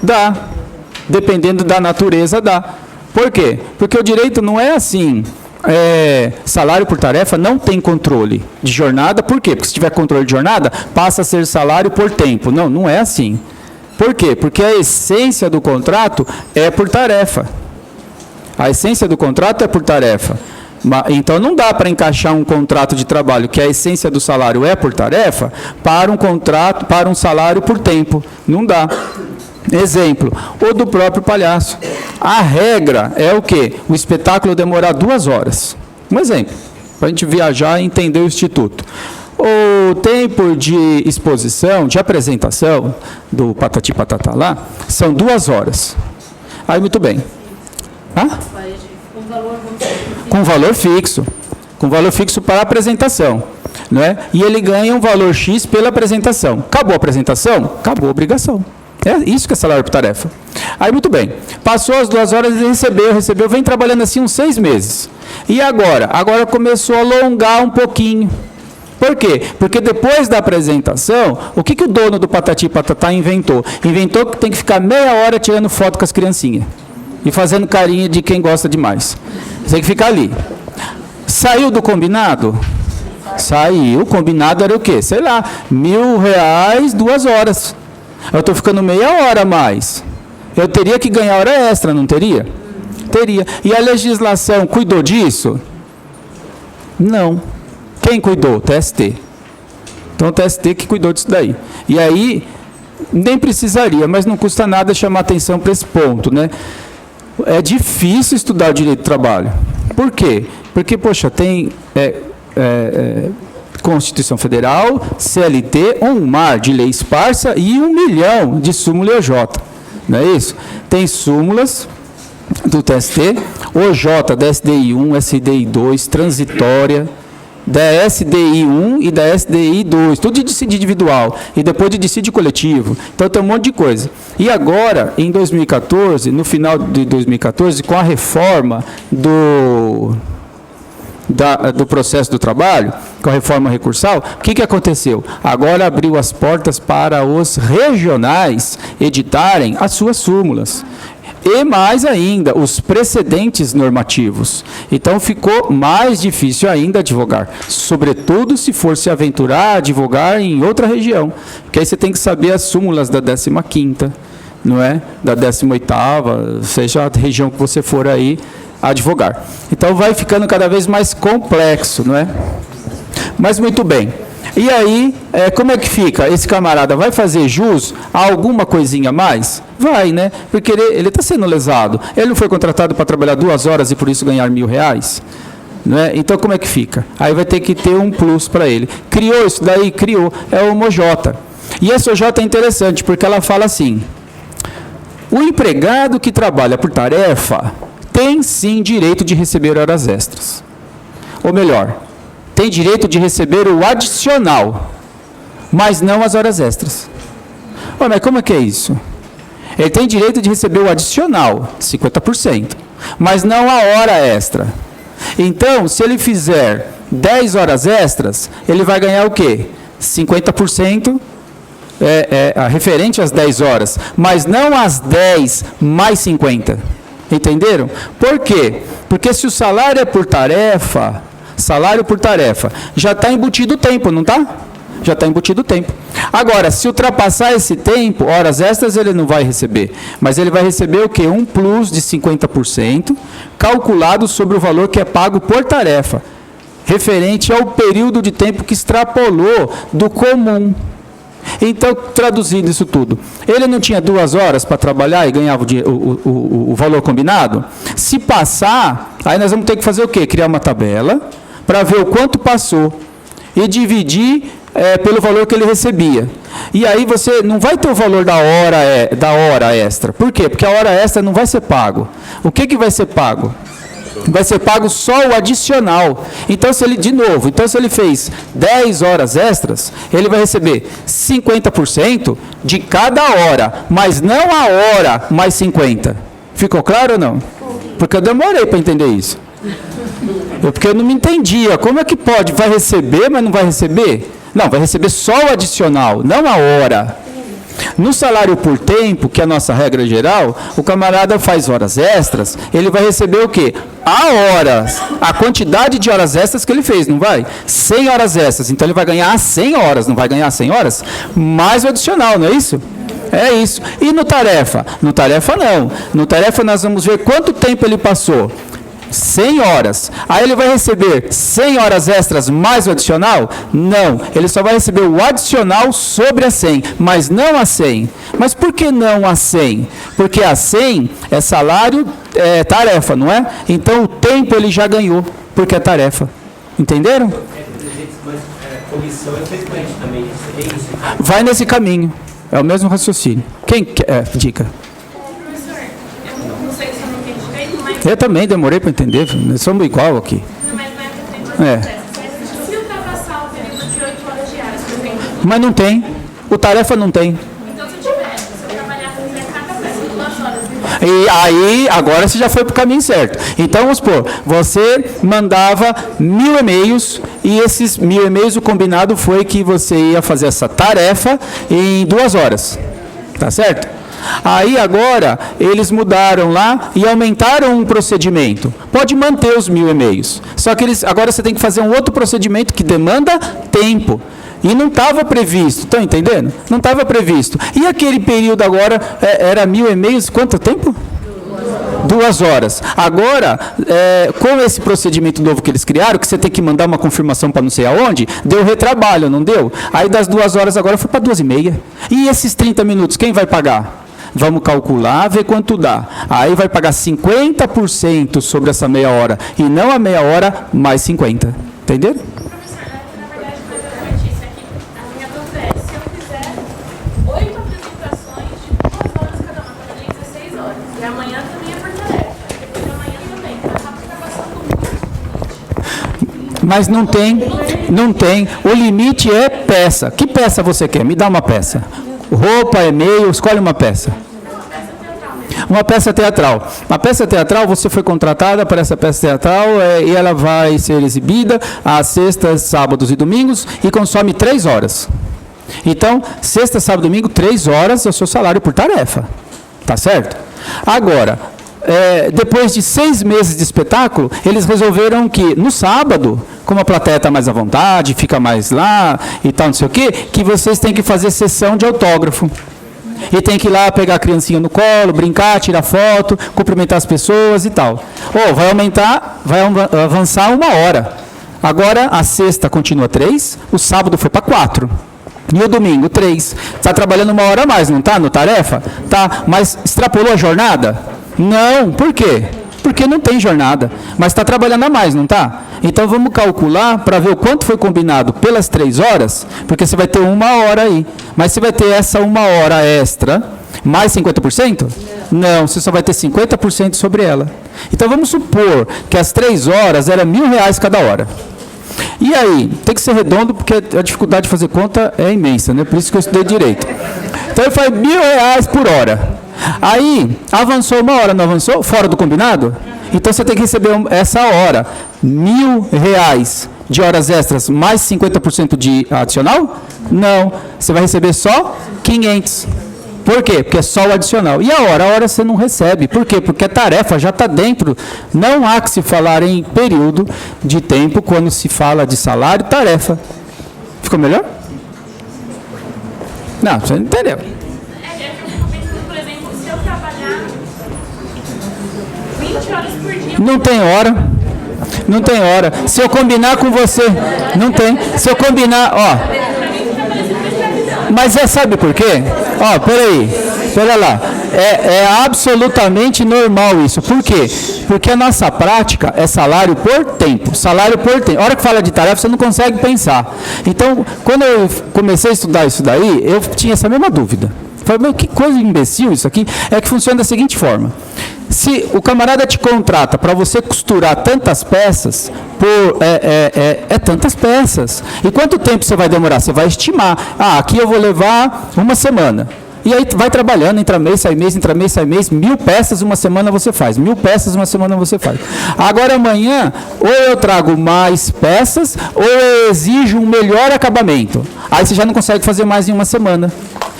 Dá. Dependendo da natureza, dá. Por quê? Porque o direito não é assim. Salário por tarefa não tem controle de jornada. Por quê? Porque se tiver controle de jornada, passa a ser salário por tempo. Não é assim. Por quê? Porque a essência do contrato é por tarefa. A essência do contrato é por tarefa. Então, não dá para encaixar um contrato de trabalho que a essência do salário é por tarefa para um contrato, para um salário por tempo. Não dá. Exemplo, o do próprio palhaço. A regra é o quê? O espetáculo demorar 2 horas. Um exemplo, para a gente viajar e entender o instituto. O tempo de exposição, de apresentação do Patati Patatá lá, são 2 horas. Aí, muito bem. Com valor fixo. Com valor fixo para a apresentação. Né? E ele ganha um valor X pela apresentação. Acabou a apresentação? Acabou a obrigação. É isso que é salário por tarefa. Aí, muito bem. Passou as 2 horas, ele recebeu, vem trabalhando assim uns 6 meses. E agora? Agora começou a alongar um pouquinho. Por quê? Porque depois da apresentação, o que o dono do Patati Patatá inventou? Inventou que tem que ficar meia hora tirando foto com as criancinhas. E fazendo carinha de quem gosta demais. Tem que ficar ali. Saiu do combinado? Saiu. O combinado era o quê? Sei lá, R$1.000, 2 horas. Eu estou ficando meia hora a mais. Eu teria que ganhar hora extra, não teria? teria. E a legislação cuidou disso? Não. Quem cuidou? TST. Então, o TST que cuidou disso daí. E aí, nem precisaria, mas não custa nada chamar atenção para esse ponto, né? É difícil estudar o direito do trabalho. Por quê? Porque, poxa, tem Constituição Federal, CLT, um mar de lei esparsa e 1 milhão de súmula OJ. Não é isso? Tem súmulas do TST, OJ da SDI 1, SDI 2, transitória, da SDI 1 e da SDI 2, tudo de dissídio individual, e depois de dissídio coletivo. Então tem um monte de coisa. E agora, em 2014, no final de 2014, com a reforma do processo do trabalho, com a reforma recursal, o que aconteceu? Agora abriu as portas para os regionais editarem as suas súmulas. E mais ainda, os precedentes normativos. Então ficou mais difícil ainda advogar, sobretudo se for se aventurar a advogar em outra região, porque aí você tem que saber as súmulas da 15ª, não é? Da 18ª, seja a região que você for aí advogar. Então vai ficando cada vez mais complexo, não é? Mas muito bem. E aí, como é que fica? Esse camarada vai fazer jus a alguma coisinha a mais? Vai, né? Porque ele está sendo lesado. Ele não foi contratado para trabalhar 2 horas e por isso ganhar R$1.000? Não é? Então, como é que fica? Aí vai ter que ter um plus para ele. Criou isso daí? Criou. É o OJ. E esse OJ é interessante, porque ela fala assim: o empregado que trabalha por tarefa tem sim direito de receber horas extras. Ou melhor, tem direito de receber o adicional, mas não as horas extras. Mas como é que é isso? Ele tem direito de receber o adicional, 50%, mas não a hora extra. Então, se ele fizer 10 horas extras, ele vai ganhar o quê? 50%, referente às 10 horas, mas não às 10 mais 50. Entenderam? Por quê? Porque se o salário é por tarefa, já está embutido o tempo, não está? Já está embutido o tempo. Agora, se ultrapassar esse tempo, horas extras ele não vai receber, mas ele vai receber o quê? Um plus de 50%, calculado sobre o valor que é pago por tarefa, referente ao período de tempo que extrapolou do comum. Então, traduzindo isso tudo, ele não tinha 2 horas para trabalhar e ganhava o valor combinado? Se passar, aí nós vamos ter que fazer o quê? Criar uma tabela para ver o quanto passou e dividir pelo valor que ele recebia. E aí você não vai ter o valor da hora extra. Por quê? Porque a hora extra não vai ser pago. O que vai ser pago? Vai ser pago só o adicional. Então, se ele fez 10 horas extras, ele vai receber 50% de cada hora, mas não a hora mais 50. Ficou claro ou não? Porque eu demorei para entender isso. Porque eu não me entendia. Como é que pode? Vai receber, mas não vai receber? Não, vai receber só o adicional, não a hora. No salário por tempo, que é a nossa regra geral, o camarada faz horas extras, ele vai receber o quê? A quantidade de horas extras que ele fez, não vai? 100 horas extras, então ele vai ganhar 100 horas, não vai ganhar 100 horas? Mais o adicional, não é isso? É isso. E no tarefa? No tarefa não. No tarefa nós vamos ver quanto tempo ele passou. 100 horas. Aí ele vai receber 100 horas extras mais o adicional? Não. Ele só vai receber o adicional sobre a 100, mas não a 100. Mas por que não a 100? Porque a 100 é salário, tarefa, não é? Então o tempo ele já ganhou, porque é tarefa. Entenderam? Mas comissão é frequente também. Vai nesse caminho. É o mesmo raciocínio. Quem quer? Dica. Eu também demorei para entender, nós somos igual aqui. Não, mas não é se ultrapassar o período de 8 horas diárias, por exemplo. Mas não tem. O tarefa não tem. Então, se eu trabalhar cada peça 2 horas. E aí, agora você já foi para o caminho certo. Então, vamos supor, você mandava 1000 e-mails, e esses 1000 e-mails, o combinado foi que você ia fazer essa tarefa em 2 horas. Tá certo? Aí agora eles mudaram lá e aumentaram um procedimento. Pode manter os 1000 e-mails. Só que agora você tem que fazer um outro procedimento que demanda tempo. E não estava previsto. Estão entendendo? Não estava previsto. E aquele período agora era 1000 e-mails, quanto tempo? 2 horas. Agora, com esse procedimento novo que eles criaram, que você tem que mandar uma confirmação para não sei aonde, deu retrabalho, não deu? Aí das 2 horas agora foi para 2h30. E esses 30 minutos, quem vai pagar? Vamos calcular, ver quanto dá. Aí vai pagar 50% sobre essa meia hora, e não a meia hora mais 50. Entenderam? Professor, na verdade, foi exatamente isso. Aqui, a minha dúvida é, se eu fizer 8 apresentações de 2 horas cada uma, cada dia 16 horas, e amanhã também é por tarefa, depois de amanhã também, a rápida está passando muito. Mas não tem. O limite é peça. Que peça você quer? Me dá uma peça. Roupa, e-mail, escolhe uma peça. Uma peça teatral. Uma peça teatral, você foi contratada para essa peça teatral e ela vai ser exibida às sextas, sábados e domingos e consome 3 horas. Então, sexta, sábado e domingo, 3 horas é o seu salário por tarefa. Tá certo? Agora, depois de 6 meses de espetáculo, eles resolveram que no sábado, como a plateia está mais à vontade, fica mais lá e tal, não sei o quê, que vocês têm que fazer sessão de autógrafo. E tem que ir lá pegar a criancinha no colo, brincar, tirar foto, cumprimentar as pessoas e tal. Vai avançar 1 hora. Agora a sexta continua 3, o sábado foi para 4. E o domingo 3. Está trabalhando 1 hora a mais, não está? No tarefa? Tá, mas extrapolou a jornada? Não. Por quê? Porque não tem jornada. Mas está trabalhando a mais, não está? Então vamos calcular para ver o quanto foi combinado pelas 3 horas, porque você vai ter 1 hora aí. Mas você vai ter essa 1 hora extra, mais 50%? Não, você só vai ter 50% sobre ela. Então vamos supor que as 3 horas eram R$1.000 cada hora. E aí, tem que ser redondo, porque a dificuldade de fazer conta é imensa, né? Por isso que eu estudei direito. Então ele faz R$1.000 por hora. Aí, avançou 1 hora, não avançou? Fora do combinado? Então você tem que receber essa hora, R$1.000 de horas extras mais 50% de adicional? Não. Você vai receber só 500. Por quê? Porque é só o adicional. E a hora você não recebe. Por quê? Porque a tarefa já está dentro. Não há que se falar em período de tempo quando se fala de salário e tarefa. Ficou melhor? Não, você não entendeu. É que eu fico pensando, por exemplo, se eu trabalhar 20 horas por dia... Não tem hora. Não tem hora. Se eu combinar com você... Não tem. Se eu combinar... Ó. Mas sabe por quê? Ó, pera lá. É absolutamente normal isso. Por quê? Porque a nossa prática é salário por tempo. Salário por tempo. A hora que fala de tarefa, você não consegue pensar. Então, quando eu comecei a estudar isso daí, eu tinha essa mesma dúvida. Falei, meu, que coisa imbecil isso aqui. É que funciona da seguinte forma. Se o camarada te contrata para você costurar tantas peças, tantas peças. E quanto tempo você vai demorar? Você vai estimar. Aqui eu vou levar 1 semana. E aí vai trabalhando, entra mês, sai mês, 1.000 peças uma semana você faz. 1.000 peças uma semana você faz. Agora amanhã, ou eu trago mais peças, ou eu exijo um melhor acabamento. Aí você já não consegue fazer mais em 1 semana.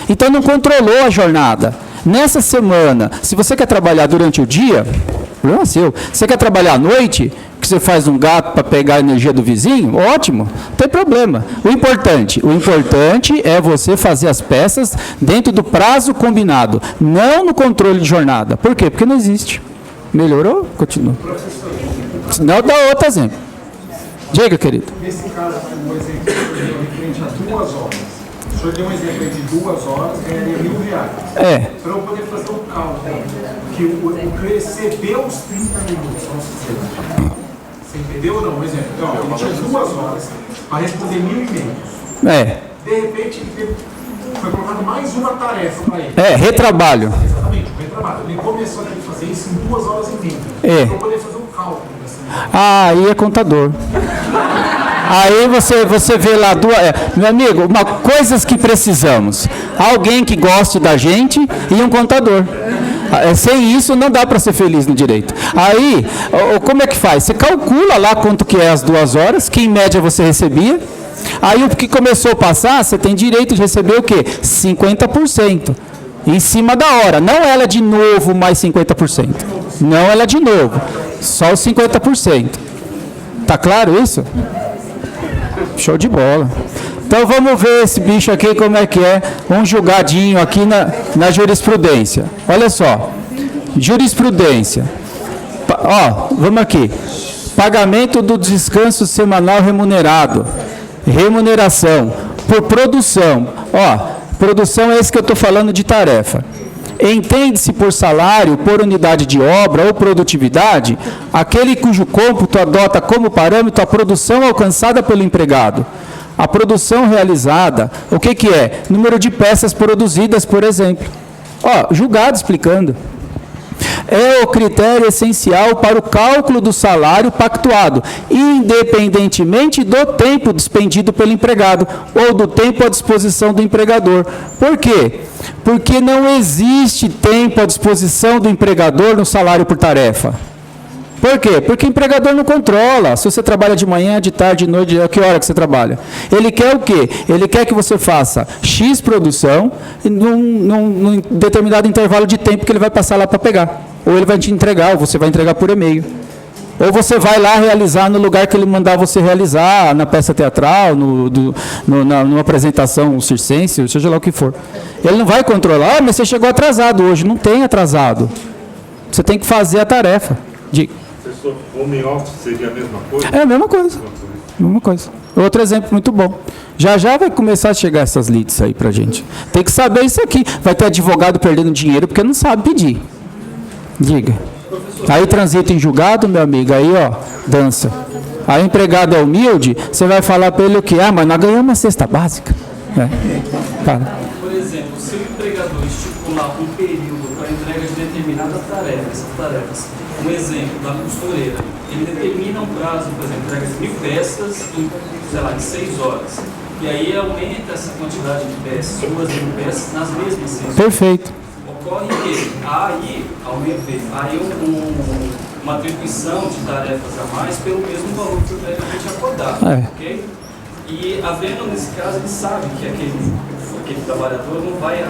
Então não controlou a jornada. Nessa semana, se você quer trabalhar durante o dia, problema é seu. Você quer trabalhar à noite, que você faz um gato para pegar a energia do vizinho, ótimo, não tem problema. O importante é você fazer as peças dentro do prazo combinado, não no controle de jornada. Por quê? Porque não existe. Melhorou? Continua. Senão dá outro exemplo. Diga, querido. Nesse caso, um exemplo referente a 2 horas. O senhor deu um exemplo de 2 horas, ganharia R$1.000. Para eu poder fazer o cálculo, que o que recebeu os 30 minutos, vamos dizer. Você entendeu ou não? Um exemplo. Então, ele tinha 2 horas para responder 1.000 e-mails. De repente, foi colocado mais uma tarefa para ele. Retrabalho. Exatamente, retrabalho. Ele começou a ter que fazer isso em 2 horas e meia. Para eu poder fazer o cálculo. Aí é contador. Aí você vê lá, meu amigo, coisas que precisamos. Alguém que goste da gente e um contador. Sem isso não dá para ser feliz no direito. Aí, como é que faz? Você calcula lá quanto que é as 2 horas, que em média você recebia. Aí o que começou a passar, você tem direito de receber o quê? 50%. Em cima da hora. Não ela de novo mais 50%. Não ela de novo. Só os 50%. Tá claro isso? Show de bola. Então vamos ver esse bicho aqui como é que é. Um julgadinho aqui na jurisprudência. Olha só. Jurisprudência. Vamos aqui. Pagamento do descanso semanal remunerado. Remuneração por produção. Produção é esse que eu estou falando de tarefa. Entende-se por salário, por unidade de obra ou produtividade, aquele cujo cômputo adota como parâmetro a produção alcançada pelo empregado. A produção realizada, o que é? Número de peças produzidas, por exemplo. Julgado explicando. É o critério essencial para o cálculo do salário pactuado, independentemente do tempo despendido pelo empregado ou do tempo à disposição do empregador. Por quê? Porque não existe tempo à disposição do empregador no salário por tarefa. Por quê? Porque o empregador não controla. Se você trabalha de manhã, de tarde, de noite, a que hora que você trabalha? Ele quer o quê? Ele quer que você faça X produção num determinado intervalo de tempo que ele vai passar lá para pegar. Ou ele vai te entregar, ou você vai entregar por e-mail. Ou você vai lá realizar no lugar que ele mandar você realizar, na peça teatral, numa apresentação circense, seja lá o que for. Ele não vai controlar, mas você chegou atrasado hoje. Não tem atrasado. Você tem que fazer a tarefa. Professor, home office seria a mesma coisa? É a mesma coisa. Mesma coisa. Outro exemplo muito bom. Já vai começar a chegar essas leads aí pra gente. Tem que saber isso aqui. Vai ter advogado perdendo dinheiro porque não sabe pedir. Diga. Aí transita em julgado, meu amigo, aí dança. Aí o empregado é humilde, você vai falar para ele o quê? Mas nós ganhamos uma cesta básica. Por exemplo, se o empregador estipular um período para entrega de determinadas tarefas, um exemplo da costureira, ele determina um prazo, por exemplo, entrega de 1000 peças em 6 horas. E aí aumenta essa quantidade de peças, 2.000 peças, nas mesmas 6 horas. Perfeito. Ocorre que aí, ao meu ver, uma atribuição de tarefas a mais pelo mesmo valor que o empregador tinha acordado, ok? E havendo nesse caso, ele sabe que aquele trabalhador não vai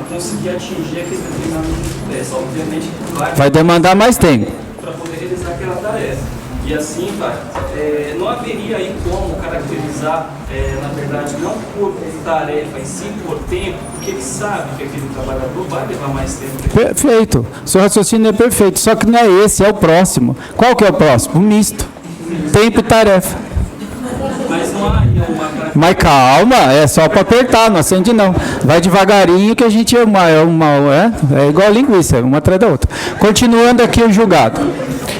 conseguir atingir aquele determinado número de peças. Obviamente, vai demandar mais tempo para poder realizar aquela tarefa. E assim não haveria aí como caracterizar, na verdade, não por tarefa, e sim por tempo, porque ele sabe que aquele trabalhador vai levar mais tempo. Perfeito. Seu raciocínio é perfeito, só que não é esse, é o próximo. Qual que é o próximo? O misto. Tempo e tarefa. Mas não há uma... Mas calma, é só para apertar, não acende não. Vai devagarinho que a gente é igual a linguiça, uma atrás da outra. Continuando aqui o julgado.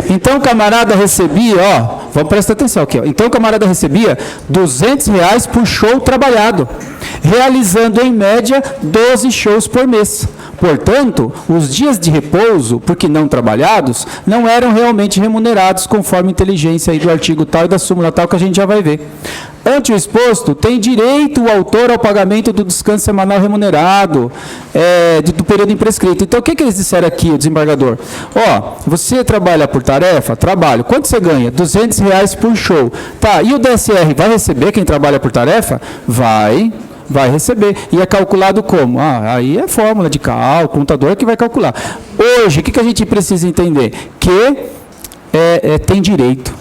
Então o camarada recebia, vamos prestar atenção aqui, então o camarada recebia R$200 por show trabalhado, realizando em média 12 shows por mês. Portanto, os dias de repouso, porque não trabalhados, não eram realmente remunerados conforme a inteligência aí do artigo tal e da súmula tal que a gente já vai ver. Ante o exposto, tem direito o autor ao pagamento do descanso semanal remunerado do período imprescrito. Então, o que eles disseram aqui, o desembargador? Você trabalha por tarefa? Trabalho. Quanto você ganha? R$200 por show. Tá, e o DSR vai receber quem trabalha por tarefa? Vai receber. E é calculado como? Aí é fórmula de cálculo, contador que vai calcular. Hoje, o que a gente precisa entender? Que tem direito.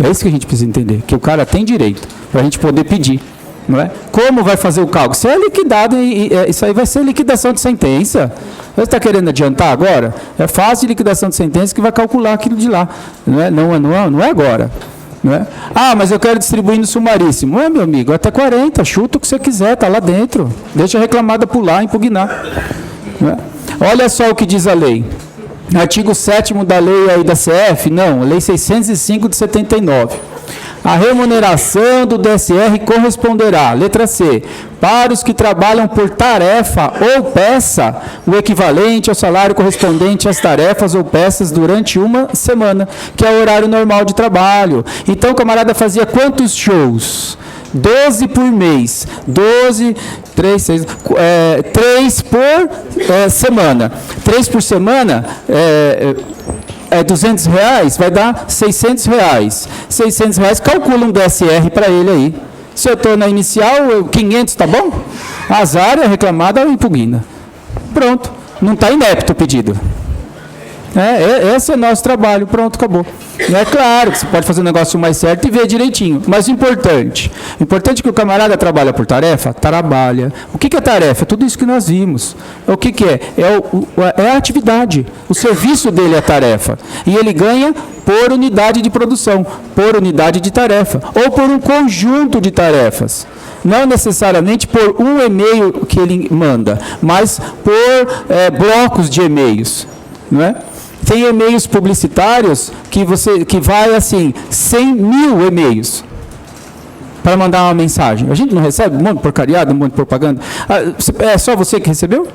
É isso que a gente precisa entender, que o cara tem direito, para a gente poder pedir. Não é? Como vai fazer o cálculo? Isso é liquidado, isso aí vai ser liquidação de sentença. Você está querendo adiantar agora? É fácil de liquidação de sentença que vai calcular aquilo de lá. Não é agora. Não é? Mas eu quero distribuir no sumaríssimo. Não é, meu amigo? Até 40, chuta o que você quiser, está lá dentro. Deixa a reclamada pular, impugnar. Não é? Olha só o que diz a lei. Artigo 7º da lei aí da CF, lei 605 de 79. A remuneração do DSR corresponderá, letra C, para os que trabalham por tarefa ou peça, o equivalente ao salário correspondente às tarefas ou peças durante uma semana, que é o horário normal de trabalho. Então, o camarada fazia quantos shows? 12 por mês, 3 por semana. 3 por semana R$200, vai dar R$600. R$600, calcula um DSR para ele aí. Se eu estou na inicial, 500, tá bom? Azar, é reclamada, impugna. Pronto, não está inepto o pedido. Esse é o nosso trabalho, pronto, acabou. É claro que você pode fazer o negócio mais certo e ver direitinho. Mas o importante é que o camarada trabalha por tarefa? Trabalha. O que é tarefa? É tudo isso que nós vimos. O que é? É a atividade. O serviço dele é tarefa. E ele ganha por unidade de produção, por unidade de tarefa, ou por um conjunto de tarefas. Não necessariamente por um e-mail que ele manda, mas por blocos de e-mails, não é? Tem e-mails publicitários que vai assim, 100 mil e-mails para mandar uma mensagem. A gente não recebe um monte de porcariada, um monte de propaganda. É só você que recebeu?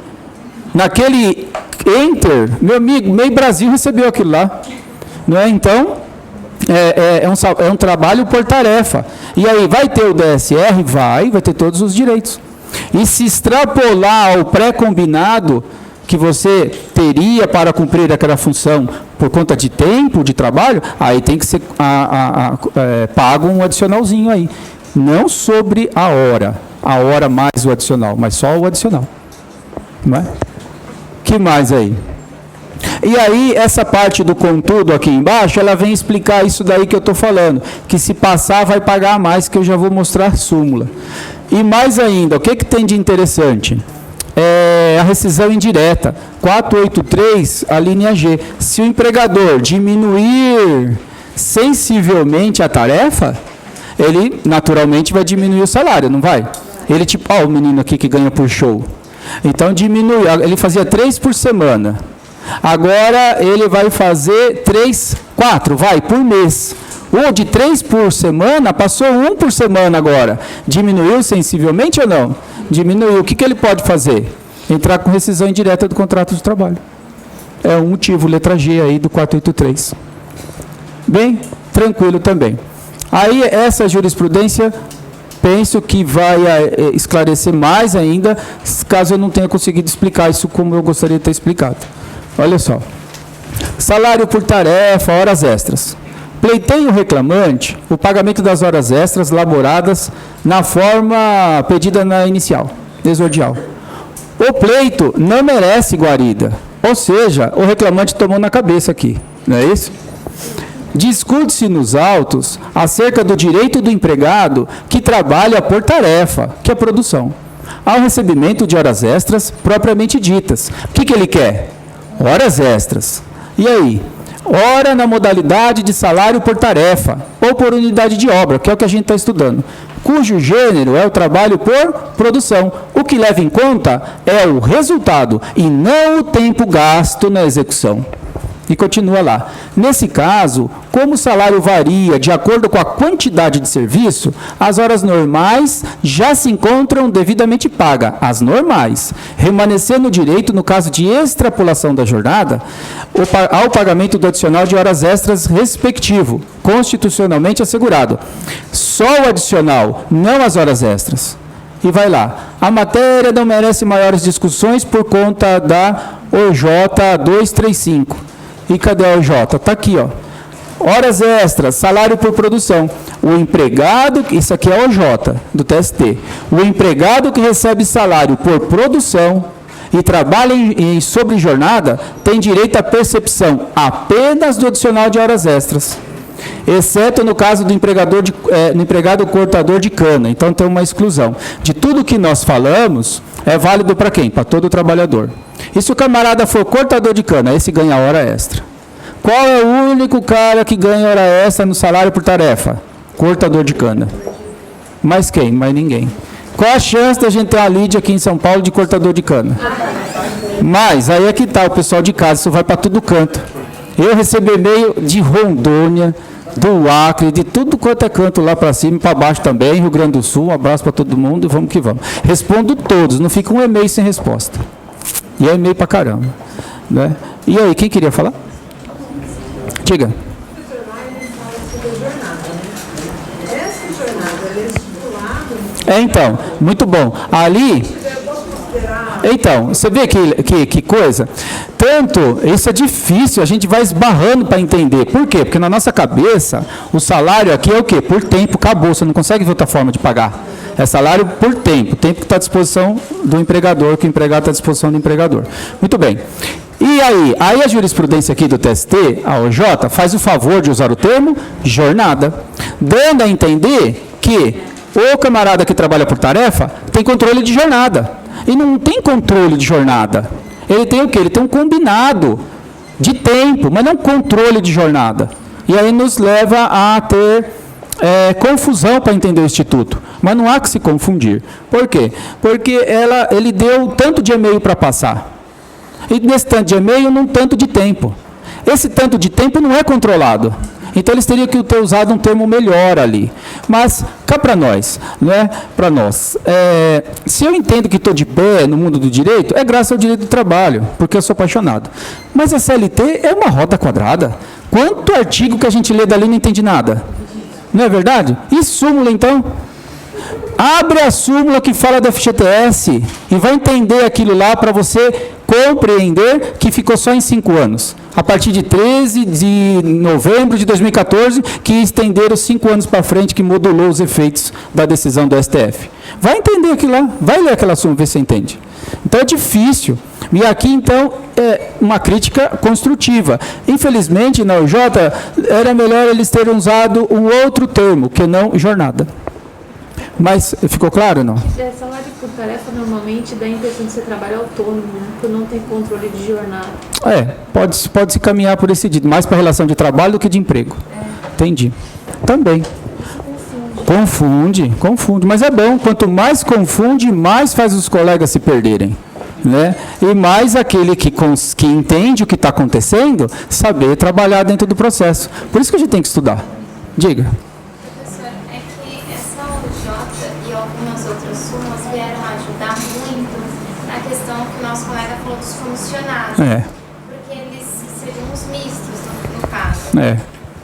Naquele Enter, meu amigo, meio Brasil recebeu aquilo lá. Não é? Então, é um trabalho por tarefa. E aí, vai ter o DSR? Vai ter todos os direitos. E se extrapolar ao pré-combinado que você teria para cumprir aquela função por conta de tempo de trabalho, aí tem que ser pago um adicionalzinho aí. Não sobre a hora mais o adicional, mas só o adicional. Não é? Que mais aí? E aí, essa parte do contudo aqui embaixo, ela vem explicar isso daí que eu estou falando, que se passar vai pagar mais, que eu já vou mostrar a súmula. E mais ainda, o que tem de interessante? A rescisão indireta, 483, a linha G. Se o empregador diminuir sensivelmente a tarefa, ele naturalmente vai diminuir o salário, não vai? Ele tipo, o menino aqui que ganha por show. Então diminui, ele fazia 3 por semana. Agora ele vai fazer 4 por mês. Ou de 3 por semana, passou 1 por semana agora. Diminuiu sensivelmente ou não? Diminuiu. O que ele pode fazer? Entrar com rescisão indireta do contrato de trabalho. É um motivo, letra G aí do 483. Bem, tranquilo também. Aí essa jurisprudência, penso que vai esclarecer mais ainda, caso eu não tenha conseguido explicar isso como eu gostaria de ter explicado. Olha só. Salário por tarefa, horas extras. Pleiteia o reclamante o pagamento das horas extras laboradas na forma pedida na inicial, exordial. O pleito não merece guarida, ou seja, o reclamante tomou na cabeça aqui, não é isso? Discute-se nos autos acerca do direito do empregado que trabalha por tarefa, que é a produção, ao recebimento de horas extras propriamente ditas. O que ele quer? Horas extras. E aí? Hora na modalidade de salário por tarefa ou por unidade de obra, que é o que a gente está estudando, cujo gênero é o trabalho por produção. O que leva em conta é o resultado e não o tempo gasto na execução. E continua lá. Nesse caso, como o salário varia de acordo com a quantidade de serviço, as horas normais já se encontram devidamente pagas, as normais, remanescendo o direito, no caso de extrapolação da jornada, ao pagamento do adicional de horas extras respectivo, constitucionalmente assegurado. Só o adicional, não as horas extras. E vai lá. A matéria não merece maiores discussões por conta da OJ 235. E cadê a OJ? Está aqui, ó. Horas extras, salário por produção. O empregado, isso aqui é a OJ do TST. O empregado que recebe salário por produção e trabalha em sobrejornada tem direito à percepção apenas do adicional de horas extras, exceto no caso do empregado cortador de cana. Então tem uma exclusão. De tudo que nós falamos, é válido para quem? Para todo trabalhador. E se o camarada for cortador de cana, esse ganha hora extra. Qual é o único cara que ganha hora extra no salário por tarefa? Cortador de cana. Mais quem? Mais ninguém. Qual a chance da gente ter a Lídia aqui em São Paulo de cortador de cana? Mas aí é que está o pessoal de casa, isso vai para todo canto. Eu recebo e-mail de Rondônia, do Acre, de tudo quanto é canto lá para cima e para baixo também, Rio Grande do Sul, um abraço para todo mundo e vamos que vamos. Respondo todos, não fica um e-mail sem resposta. E é e-mail para caramba. Né? E aí, quem queria falar? Diga. Então, muito bom. Ali... Então, você vê que coisa? Tanto, isso é difícil, a gente vai esbarrando para entender. Por quê? Porque na nossa cabeça, o salário aqui é o quê? Por tempo, acabou, você não consegue ver outra forma de pagar. É salário por tempo, tempo que está à disposição do empregador, que o empregado está à disposição do empregador. Muito bem. E aí a jurisprudência aqui do TST, a OJ, faz o favor de usar o termo jornada, dando a entender que o camarada que trabalha por tarefa tem controle de jornada. E não tem controle de jornada. Ele tem o quê? Ele tem um combinado de tempo, mas não controle de jornada. E aí nos leva a ter confusão para entender o Instituto. Mas não há que se confundir. Por quê? Porque ele deu tanto de e-mail para passar. E nesse tanto de e-mail, num tanto de tempo. Esse tanto de tempo não é controlado. Então, eles teriam que ter usado um termo melhor ali. Mas, cá para nós, né? Para nós. Se eu entendo que estou de pé no mundo do direito, é graças ao direito do trabalho, porque eu sou apaixonado. Mas a CLT é uma roda quadrada. Quanto artigo que a gente lê dali e não entende nada? Não é verdade? E súmula, então? Abre a súmula que fala do FGTS e vai entender aquilo lá para você compreender que ficou só em 5 anos. A partir de 13 de novembro de 2014, que estenderam 5 anos para frente, que modulou os efeitos da decisão do STF. Vai entender aquilo lá, vai ler aquela súmula, ver se você entende. Então é difícil. E aqui, então, é uma crítica construtiva. Infelizmente, na UJ, era melhor eles terem usado um outro termo, que não jornada. Mas ficou claro ou não? Salário por tarefa normalmente dá a impressão de você trabalha autônomo, né? Porque não tem controle de jornada. Pode se caminhar por esse dito, mais para a relação de trabalho do que de emprego. Entendi. Também. Confunde. Mas é bom, quanto mais confunde, mais faz os colegas se perderem. Né? E mais aquele que entende o que está acontecendo, saber trabalhar dentro do processo. Por isso que a gente tem que estudar. Diga. Professor, é que essa OJ e algumas outras súmulas vieram ajudar muito na questão que o nosso colega falou dos comissionados. Porque eles seriam os mistos, no caso.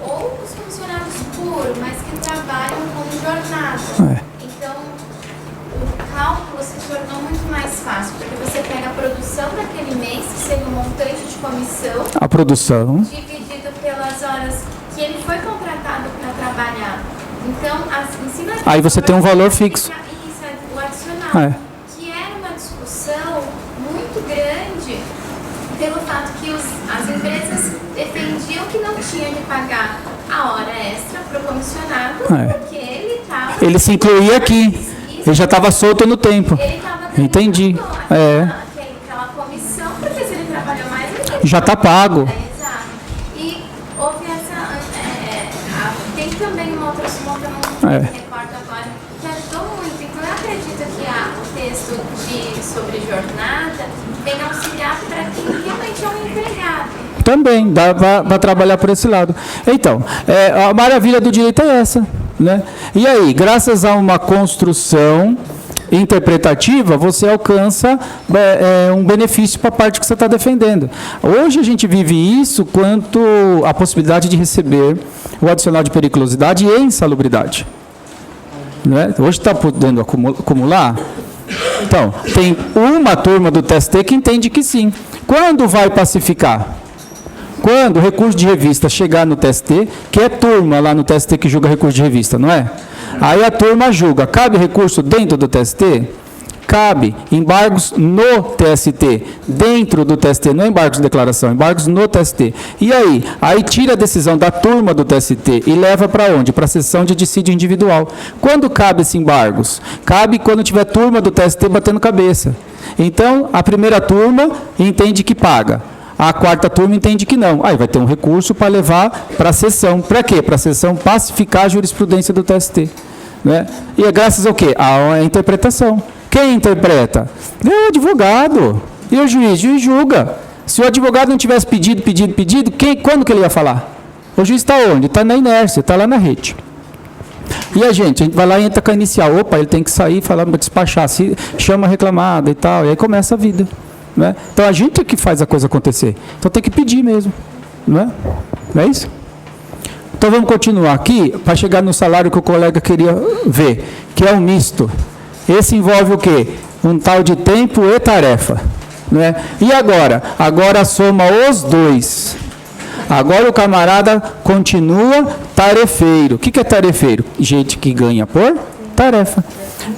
Ou os comissionados puros, mas que trabalham com jornada. Então, o cálculo se tornou muito mais fácil, porque você pega a produção daquele mês, que seria um montante de comissão, a produção, dividido pelas horas que ele foi contratado para trabalhar. Então, em cima aí você tem um valor fixo. Isso, o adicional. Que era uma discussão muito grande pelo fato que as empresas defendiam que não tinha de pagar a hora extra para o comissionado, porque ele estava... Ele se incluía aqui. Ele já estava solto no tempo. Ele estava Entendi. Aquela comissão, porque se ele trabalhou mais, ele já está pago. Exato. E houve essa... tem também uma outra súmula que eu não me recordo agora, que ajudou muito. Então, eu acredito que o texto sobre jornada vem auxiliar para quem realmente é um empregado. Também, dá para trabalhar por esse lado. Então, a maravilha do direito é essa. Né? E aí, graças a uma construção interpretativa, você alcança um benefício para a parte que você está defendendo. Hoje a gente vive isso quanto à possibilidade de receber o adicional de periculosidade e insalubridade. Né? Hoje está podendo acumular. Então, tem uma turma do TST que entende que sim. Quando vai pacificar? Quando o recurso de revista chegar no TST, que é turma lá no TST que julga recurso de revista, não é? Aí a turma julga. Cabe recurso dentro do TST? Cabe. Embargos no TST. Dentro do TST, não é embargos de declaração, embargos no TST. E aí? Aí tira a decisão da turma do TST e leva para onde? Para a sessão de dissídio individual. Quando cabe esses embargos? Cabe quando tiver turma do TST batendo cabeça. Então, a primeira turma entende que paga. A quarta turma entende que não. Aí vai ter um recurso para levar para a sessão. Para quê? Para a sessão pacificar a jurisprudência do TST. Né? E é graças ao quê? À interpretação. Quem interpreta? É o advogado. E o juiz? O juiz julga. Se o advogado não tivesse pedido, quando que ele ia falar? O juiz está onde? Está na inércia, está lá na rede. E a gente vai lá e entra com a inicial. Opa, ele tem que sair, falar, despachar, se chama a reclamada e tal. E aí começa a vida. Né? Então a gente é que faz a coisa acontecer. Então tem que pedir mesmo. Não é isso? Então vamos continuar aqui para chegar no salário que o colega queria ver, que é um misto. Esse envolve o quê? Um tal de tempo e tarefa. Né? E agora? Agora soma os dois. Agora o camarada continua tarefeiro. O que é tarefeiro? Gente que ganha por tarefa.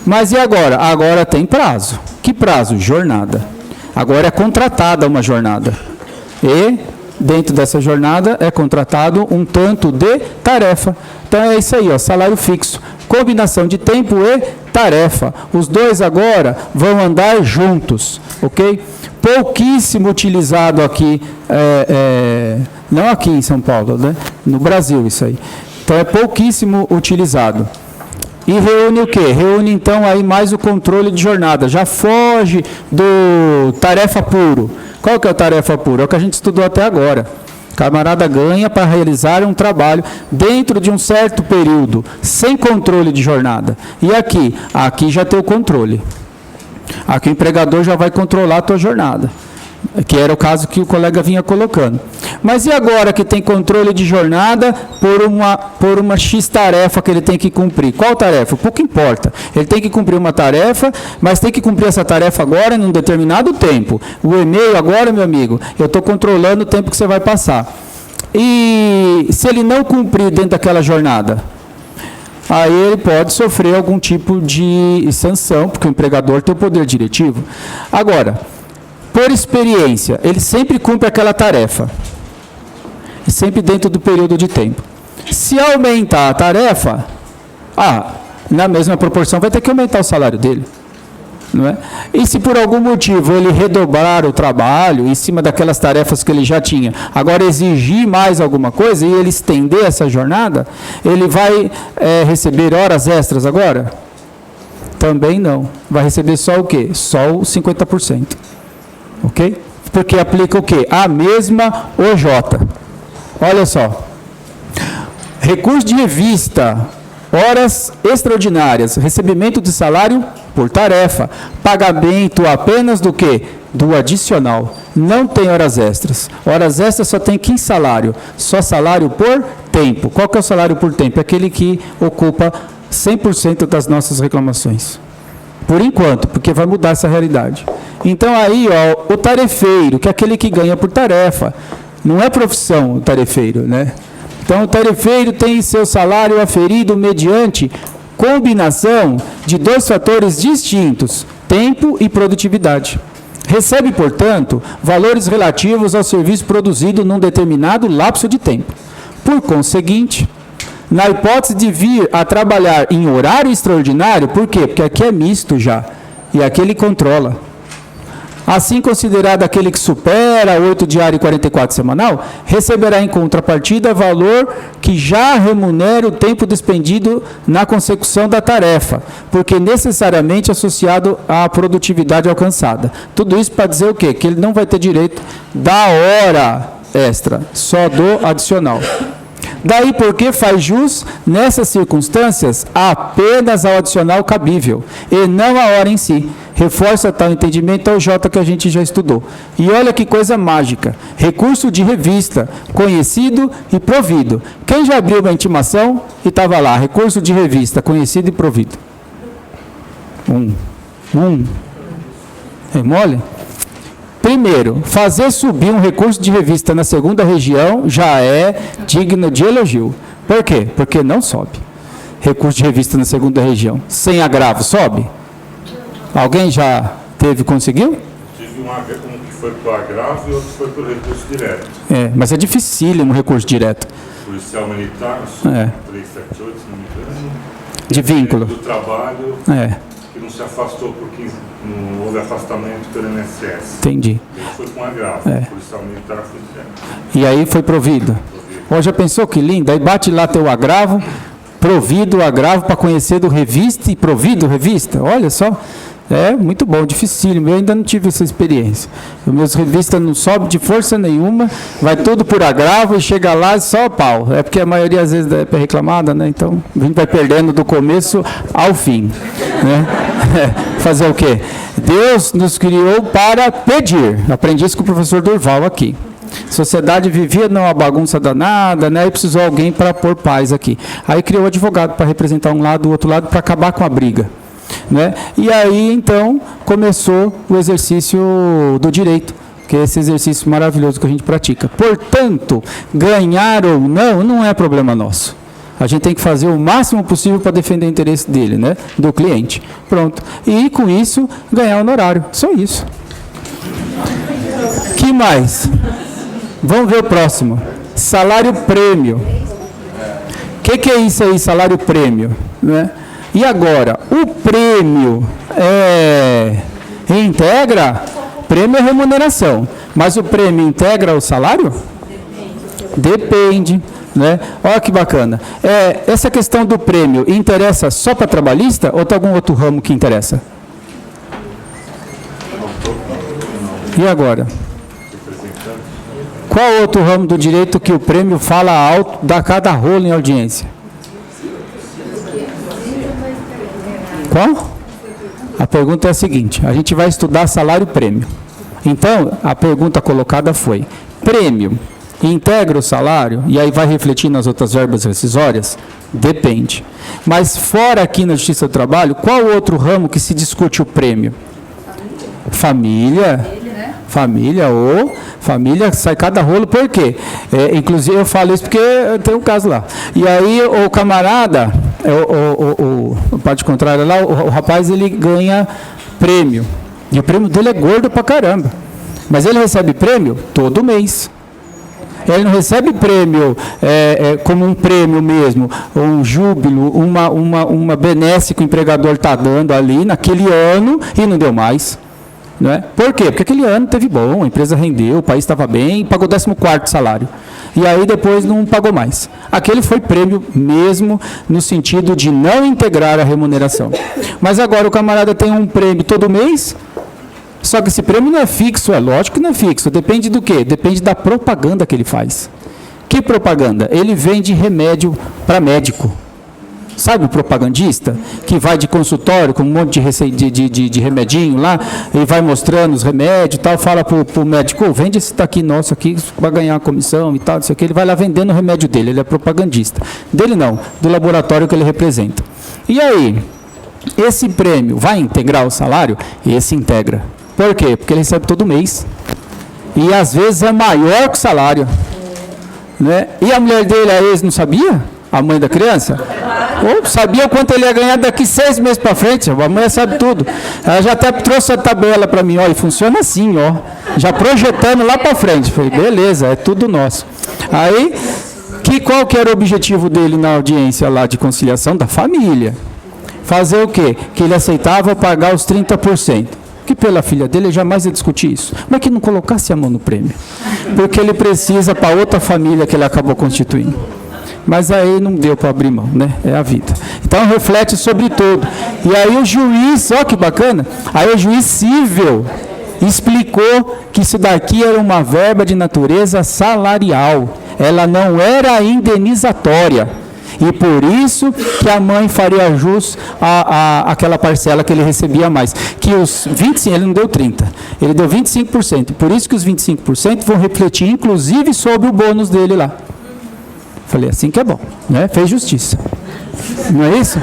Mas e agora? Agora tem prazo. Que prazo? Jornada. Agora é contratada uma jornada. E dentro dessa jornada é contratado um tanto de tarefa. Então é isso aí, ó, salário fixo, combinação de tempo e tarefa. Os dois agora vão andar juntos, ok? Pouquíssimo utilizado aqui, não aqui em São Paulo, né? No Brasil isso aí. Então é pouquíssimo utilizado. E reúne o quê? Reúne então aí mais o controle de jornada. Já foge do tarefa puro. Qual que é o tarefa puro? É o que a gente estudou até agora. O camarada ganha para realizar um trabalho dentro de um certo período, sem controle de jornada. E aqui? Aqui já tem o controle. Aqui o empregador já vai controlar a tua jornada, que era o caso que o colega vinha colocando. Mas e agora que tem controle de jornada por uma X tarefa que ele tem que cumprir? Qual tarefa? Pouco importa. Ele tem que cumprir uma tarefa, mas tem que cumprir essa tarefa agora em um determinado tempo. O e-mail agora, meu amigo, eu estou controlando o tempo que você vai passar. E se ele não cumprir dentro daquela jornada, aí ele pode sofrer algum tipo de sanção, porque o empregador tem o poder diretivo. Agora, por experiência, ele sempre cumpre aquela tarefa, sempre dentro do período de tempo. Se aumentar a tarefa, na mesma proporção vai ter que aumentar o salário dele, não é? E se por algum motivo ele redobrar o trabalho em cima daquelas tarefas que ele já tinha, agora exigir mais alguma coisa e ele estender essa jornada, ele vai receber horas extras agora? Também não. Vai receber só o quê? Só o 50%. Ok? Porque aplica o quê? A mesma OJ. Olha só. Recurso de revista, horas extraordinárias, recebimento de salário por tarefa, pagamento apenas do quê? Do adicional. Não tem horas extras. Horas extras só tem que salário. Só salário por tempo. Qual que é o salário por tempo? É aquele que ocupa 100% das nossas reclamações. Por enquanto, porque vai mudar essa realidade. Então aí, ó, o tarefeiro, que é aquele que ganha por tarefa, não é profissão o tarefeiro, né? Então o tarefeiro tem seu salário aferido mediante combinação de dois fatores distintos, tempo e produtividade. Recebe, portanto, valores relativos ao serviço produzido num determinado lapso de tempo. Por conseguinte, na hipótese de vir a trabalhar em horário extraordinário, por quê? Porque aqui é misto já, e aqui ele controla. Assim considerado aquele que supera 8 diário e 44 semanal, receberá em contrapartida valor que já remunera o tempo despendido na consecução da tarefa, porque necessariamente associado à produtividade alcançada. Tudo isso para dizer o quê? Que ele não vai ter direito da hora extra, só do adicional. Daí porque faz jus, nessas circunstâncias, apenas ao adicional cabível, e não a hora em si. Reforça tal entendimento ao J que a gente já estudou. E olha que coisa mágica. Recurso de revista, conhecido e provido. Quem já abriu uma intimação e estava lá, recurso de revista, conhecido e provido? É mole? Primeiro, fazer subir um recurso de revista na segunda região já é digno de elogio. Por quê? Porque não sobe. Recurso de revista na segunda região. Sem agravo, sobe? Alguém já conseguiu? Tive um que foi para o agravo e outro foi para o recurso direto. Mas é dificílimo um recurso direto. Policial militar, 378, se não me engano. De vínculo. Do trabalho, que não se afastou por 15, não houve afastamento pelo INSS. Entendi. Ele foi com agravo. Policial militar foi direto. E aí foi provido. Hoje já pensou que lindo? Aí bate lá teu agravo, provido o agravo para conhecer do revista e provido revista. Olha só. É muito bom, dificílimo. Eu ainda não tive essa experiência. Os meus revistas não sobem de força nenhuma, vai tudo por agravo e chega lá só pau. É porque a maioria às vezes é reclamada, né? Então a gente vai perdendo do começo ao fim, né? Fazer o quê? Deus nos criou para pedir. Aprendi isso com o professor Durval aqui. A sociedade vivia numa bagunça danada, né? E precisou alguém para pôr paz aqui. Aí criou o advogado para representar um lado, o outro lado, para acabar com a briga. Né? E aí, então, começou o exercício do direito, que é esse exercício maravilhoso que a gente pratica. Portanto, ganhar ou não é problema nosso. A gente tem que fazer o máximo possível para defender o interesse dele, né? Do cliente. Pronto. E, com isso, ganhar honorário. Só isso. Que mais? Vamos ver o próximo. Salário prêmio. O que é isso aí, salário prêmio? Né? E agora, o prêmio integra? Prêmio é remuneração. Mas o prêmio integra o salário? Depende. Né? Olha que bacana. Essa questão do prêmio interessa só para trabalhista ou tem algum outro ramo que interessa? E agora? Qual outro ramo do direito que o prêmio fala alto, dá cada rolo em audiência? Qual? A pergunta é a seguinte, a gente vai estudar salário prêmio. Então, a pergunta colocada foi, prêmio integra o salário e aí vai refletir nas outras verbas rescisórias? Depende. Mas fora aqui na Justiça do Trabalho, qual outro ramo que se discute o prêmio? Família. Família sai cada rolo, por quê? Inclusive eu falo isso porque tem um caso lá. E aí o camarada, o parte contrária lá, o rapaz ele ganha prêmio. E o prêmio dele é gordo pra caramba. Mas ele recebe prêmio todo mês. Ele não recebe prêmio como um prêmio mesmo, um júbilo, uma benesse que o empregador está dando ali naquele ano e não deu mais. Não é? Por quê? Porque aquele ano teve bom, a empresa rendeu, o país estava bem, pagou 14º salário. E aí depois não pagou mais. Aquele foi prêmio mesmo no sentido de não integrar a remuneração. Mas agora o camarada tem um prêmio todo mês, só que esse prêmio não é fixo, é lógico que não é fixo. Depende do quê? Depende da propaganda que ele faz. Que propaganda? Ele vende remédio para médico. Sabe o propagandista que vai de consultório com um monte de remedinho lá e vai mostrando os remédios e tal, fala para o médico, vende esse daqui nosso aqui, vai ganhar uma comissão e tal, não sei o que, ele vai lá vendendo o remédio dele, ele é propagandista. Dele não, do laboratório que ele representa. E aí, esse prêmio vai integrar o salário? Esse integra. Por quê? Porque ele recebe todo mês. E às vezes é maior que o salário. Né? E a mulher dele, a ex, não sabia? A mãe da criança? Ou sabia quanto ele ia ganhar daqui 6 meses para frente? A mulher sabe tudo. Ela já até trouxe a tabela para mim, ó, e funciona assim, ó, já projetando lá para frente. Falei, beleza, é tudo nosso. Aí, qual que era o objetivo dele na audiência lá de conciliação? Da família. Fazer o quê? Que ele aceitava pagar os 30%. Que pela filha dele jamais ia discutir isso. Mas que não colocasse a mão no prêmio. Porque ele precisa para outra família que ele acabou constituindo. Mas aí não deu para abrir mão, né? É a vida. Então reflete sobre tudo. E aí o juiz, ó que bacana, aí o juiz civil explicou que isso daqui era uma verba de natureza salarial. Ela não era indenizatória. E por isso que a mãe faria jus àquela parcela que ele recebia a mais. Que os 25%, ele não deu 30%, ele deu 25%. Por isso que os 25% vão refletir, inclusive, sobre o bônus dele lá. Falei, assim que é bom, né? Fez justiça. Não é isso?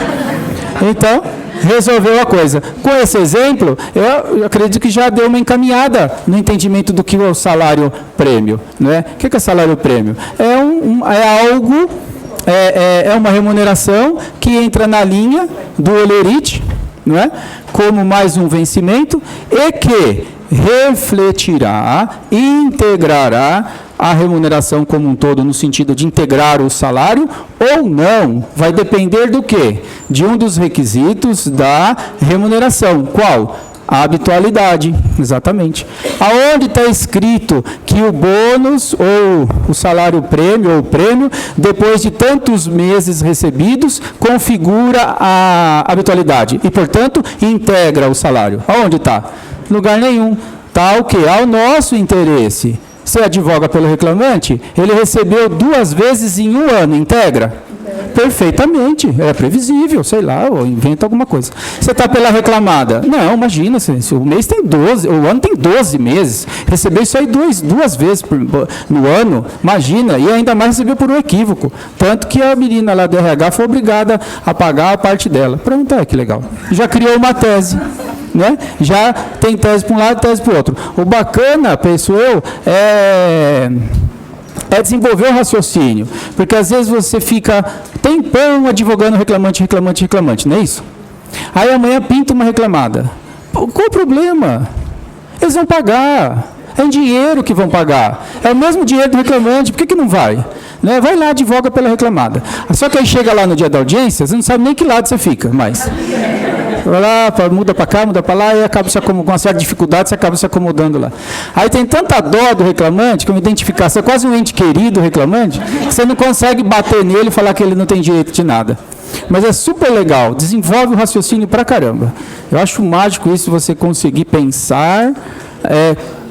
Então, resolveu a coisa. Com esse exemplo, eu acredito que já deu uma encaminhada no entendimento do que é o salário prêmio. Né? O que é salário prêmio? É uma remuneração que entra na linha do olerite, não é? Como mais um vencimento, e que refletirá, integrará a remuneração como um todo, no sentido de integrar o salário ou não. Vai depender do quê? De um dos requisitos da remuneração. Qual? A habitualidade, exatamente. Aonde está escrito que o bônus ou o salário prêmio ou o prêmio, depois de tantos meses recebidos, configura a habitualidade e, portanto, integra o salário? Aonde está? Lugar nenhum. Está o quê? Ao nosso interesse. Você advoga pelo reclamante, ele recebeu 2 vezes em 1 ano, integra? Perfeitamente, é previsível, sei lá, ou inventa alguma coisa. Você está pela reclamada? Não, imagina, o mês tem 12, o ano tem 12 meses, recebeu isso aí 2 vezes no ano, imagina, e ainda mais recebeu por um equívoco, tanto que a menina lá do RH foi obrigada a pagar a parte dela. Pronto, que legal, já criou uma tese. Né? Já tem tese para um lado e tese para o outro. O bacana, penso eu, é desenvolver o raciocínio, porque às vezes você fica tempão advogando reclamante, não é isso? Aí amanhã pinta uma reclamada. Qual o problema? Eles vão pagar. É em dinheiro que vão pagar. É o mesmo dinheiro do reclamante, por que não vai? Né? Vai lá, advoga pela reclamada. Só que aí chega lá no dia da audiência, você não sabe nem que lado você fica mais. Vai lá, muda para cá, muda para lá, e acaba com uma certa dificuldade, você acaba se acomodando lá. Aí tem tanta dó do reclamante, como identificação, é quase um ente querido reclamante, que você não consegue bater nele e falar que ele não tem direito de nada. Mas é super legal, desenvolve o raciocínio pra caramba. Eu acho mágico isso, você conseguir pensar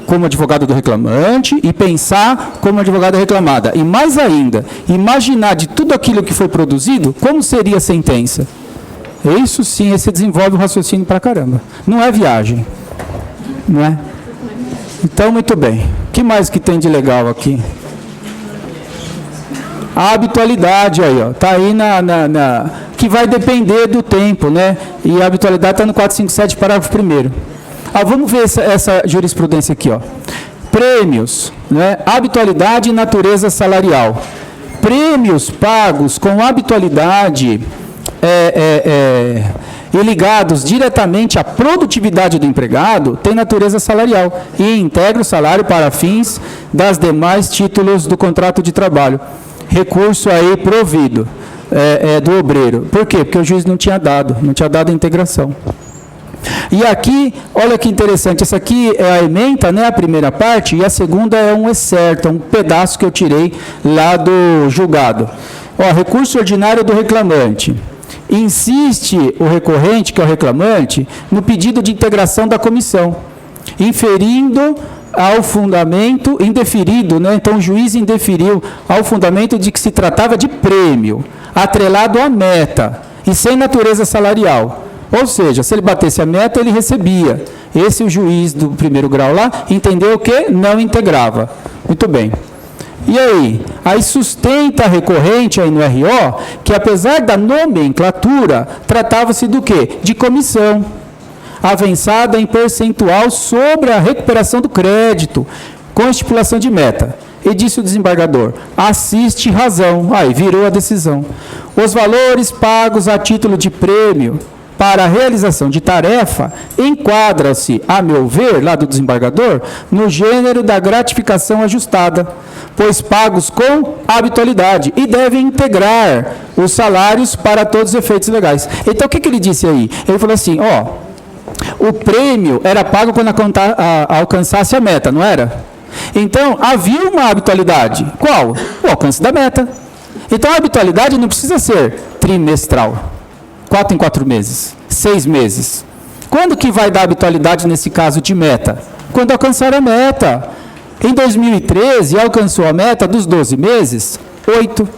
como advogado do reclamante e pensar como advogado da reclamada. E mais ainda, imaginar de tudo aquilo que foi produzido, como seria a sentença. Isso sim, você desenvolve o raciocínio pra caramba. Não é viagem, não é? Então, muito bem. O que mais que tem de legal aqui? A habitualidade aí, ó, tá aí que vai depender do tempo, né? E a habitualidade está no 457, parágrafo 1º. Vamos ver essa jurisprudência aqui, ó. Prêmios, né? Habitualidade e natureza salarial. Prêmios pagos com habitualidade e ligados diretamente à produtividade do empregado têm natureza salarial e integra o salário para fins das demais títulos do contrato de trabalho. Recurso aí provido do obreiro. Por quê? Porque o juiz não tinha dado a integração. E aqui, olha que interessante, essa aqui é a ementa, né, a primeira parte, e a segunda é um excerto, um pedaço que eu tirei lá do julgado. Ó, recurso ordinário do reclamante. Insiste o recorrente, que é o reclamante, no pedido de integração da comissão, inferindo ao fundamento, indeferido, né? Então o juiz indeferiu ao fundamento de que se tratava de prêmio, atrelado à meta e sem natureza salarial. Ou seja, se ele batesse a meta, ele recebia. Esse o juiz do primeiro grau lá entendeu que não integrava. Muito bem. E aí? Aí sustenta a recorrente aí no RO que apesar da nomenclatura, tratava-se do quê? De comissão avançada em percentual sobre a recuperação do crédito, com estipulação de meta. E disse o desembargador, assiste razão. Aí, virou a decisão. Os valores pagos a título de prêmio para a realização de tarefa enquadra-se, a meu ver, lá do desembargador, no gênero da gratificação ajustada, pois pagos com habitualidade e devem integrar os salários para todos os efeitos legais. Então, o que ele disse aí? Ele falou assim, o prêmio era pago quando alcançasse a meta, não era? Então, havia uma habitualidade. Qual? O alcance da meta. Então, a habitualidade não precisa ser trimestral. 4 em 4 meses. 6 meses. Quando que vai dar habitualidade nesse caso de meta? Quando alcançar a meta. Em 2013, alcançou a meta dos 12 meses? 8.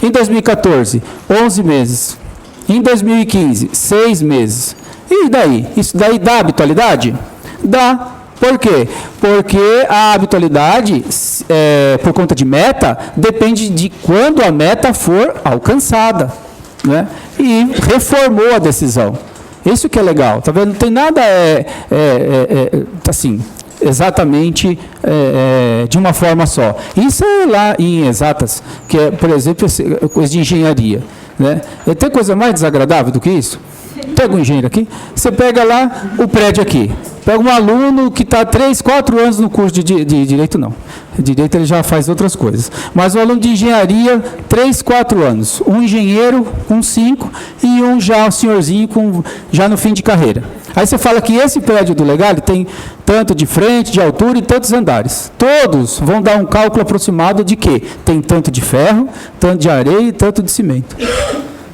Em 2014, 11 meses. Em 2015, 6 meses. E daí? Isso daí dá habitualidade? Dá. Por quê? Porque a habitualidade, por conta de meta, depende de quando a meta for alcançada, né? E reformou a decisão. Isso que é legal, tá vendo? Não tem nada assim, exatamente de uma forma só. Isso é lá em exatas, que é, por exemplo, coisa de engenharia, né? Tem coisa mais desagradável do que isso? Pega um engenheiro aqui, você pega lá o prédio aqui, pega um aluno que está 3, 4 anos no curso de Direito, não. Direito ele já faz outras coisas. Mas um aluno de engenharia, 3, 4 anos. Um engenheiro com 5 e um já, um senhorzinho já no fim de carreira. Aí você fala que esse prédio do Legale tem tanto de frente, de altura e tantos andares. Todos vão dar um cálculo aproximado de quê? Tem tanto de ferro, tanto de areia e tanto de cimento.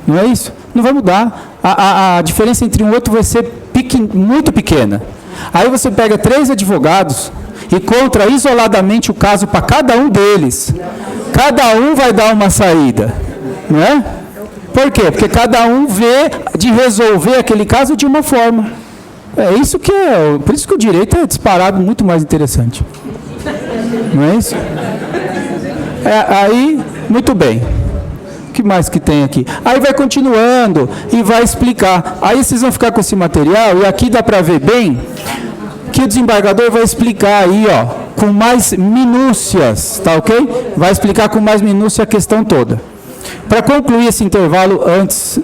Não é isso? Não vai mudar. A diferença entre um e outro vai ser muito pequena. Aí você pega 3 advogados e contra isoladamente o caso para cada um deles. Cada um vai dar uma saída. Não é? Por quê? Porque cada um vê de resolver aquele caso de uma forma. É isso que é. Por isso que o direito é disparado muito mais interessante. Não é isso? Aí, muito bem. O que mais que tem aqui? Aí vai continuando e vai explicar. Aí vocês vão ficar com esse material e aqui dá para ver bem que o desembargador vai explicar aí, ó, com mais minúcias, tá ok? Vai explicar com mais minúcia a questão toda. Para concluir esse intervalo antes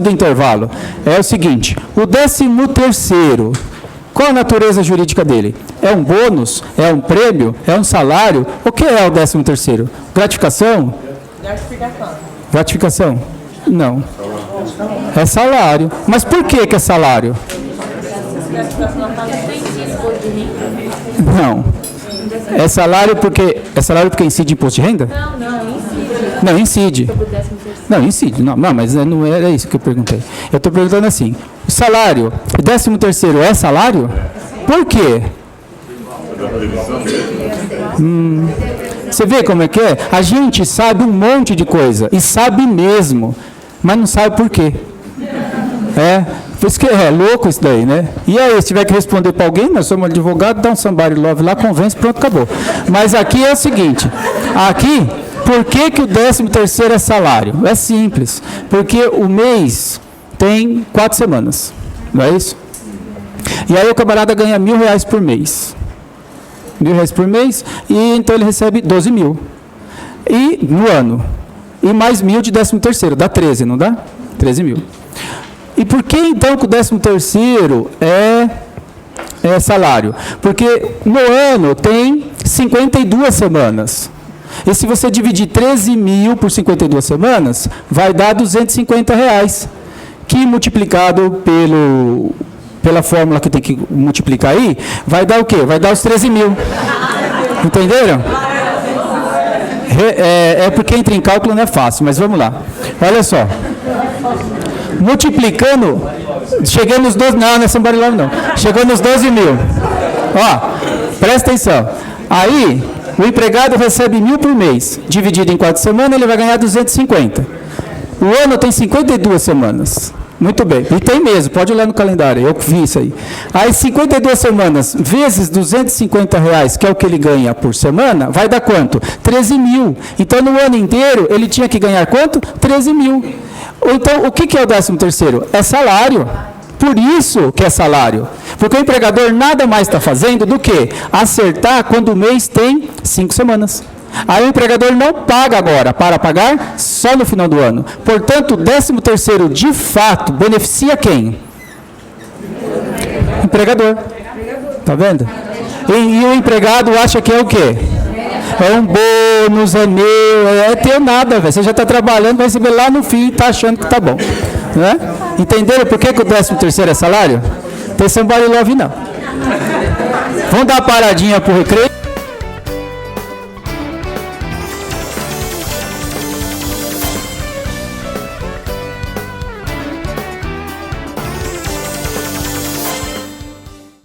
do intervalo, é o seguinte, o 13º Qual a natureza jurídica dele? É um bônus? É um prêmio? É um salário? O que é o 13º? Gratificação? Gratificação? Não. É salário. Mas por que que é salário? Não. É salário porque incide imposto de renda? Não, incide. Não, incide. Não, mas não era isso que eu perguntei. Eu estou perguntando assim, o salário, 13º é salário? Por quê? Você vê como é que é? A gente sabe um monte de coisa, e sabe mesmo, mas não sabe por quê. Por isso que é louco isso daí, né? E aí, se tiver que responder para alguém, nós somos advogados, dá um somebody love lá, convence, pronto, acabou. Mas aqui é o seguinte, aqui, por que que o 13º é salário? É simples, porque o mês tem 4 semanas, não é isso? E aí o camarada ganha R$1.000 por mês. R$1.000 por mês, e então ele recebe 12 mil. E no ano. E mais 1.000 de 13º, dá 13, não dá? 13 mil. E por que então que o 13º é salário? Porque no ano tem 52 semanas. E se você dividir 13 mil por 52 semanas, vai dar R$250, que multiplicado pela fórmula que tem que multiplicar aí, vai dar o quê? Vai dar os 13 mil. Entenderam? É porque entra em cálculo não é fácil, mas vamos lá. Olha só. Multiplicando, chegando nos 12, não é somebody love não. Chegou nos 12 mil. Ó, presta atenção. Aí, o empregado recebe 1.000 por mês. Dividido em 4 semanas, ele vai ganhar 250. O ano tem 52 semanas. Muito bem. E tem mesmo, pode olhar no calendário, eu vi isso aí. Aí 52 semanas vezes R$250, que é o que ele ganha por semana, vai dar quanto? 13 mil. Então, no ano inteiro, ele tinha que ganhar quanto? 13 mil. Então, o que é o 13º? É salário. Por isso que é salário. Porque o empregador nada mais está fazendo do que acertar quando o mês tem 5 semanas. Aí o empregador não paga agora, para pagar só no final do ano. Portanto, o 13º, de fato, beneficia quem? O empregador. Está vendo? E o empregado acha que é o quê? É um bônus, é meu, é teu nada, velho. Você já está trabalhando, vai receber lá no fim e está achando que está bom. Né? Entenderam por que o 13º é salário? Tem somebody love não. Vamos dar uma paradinha para o recreio.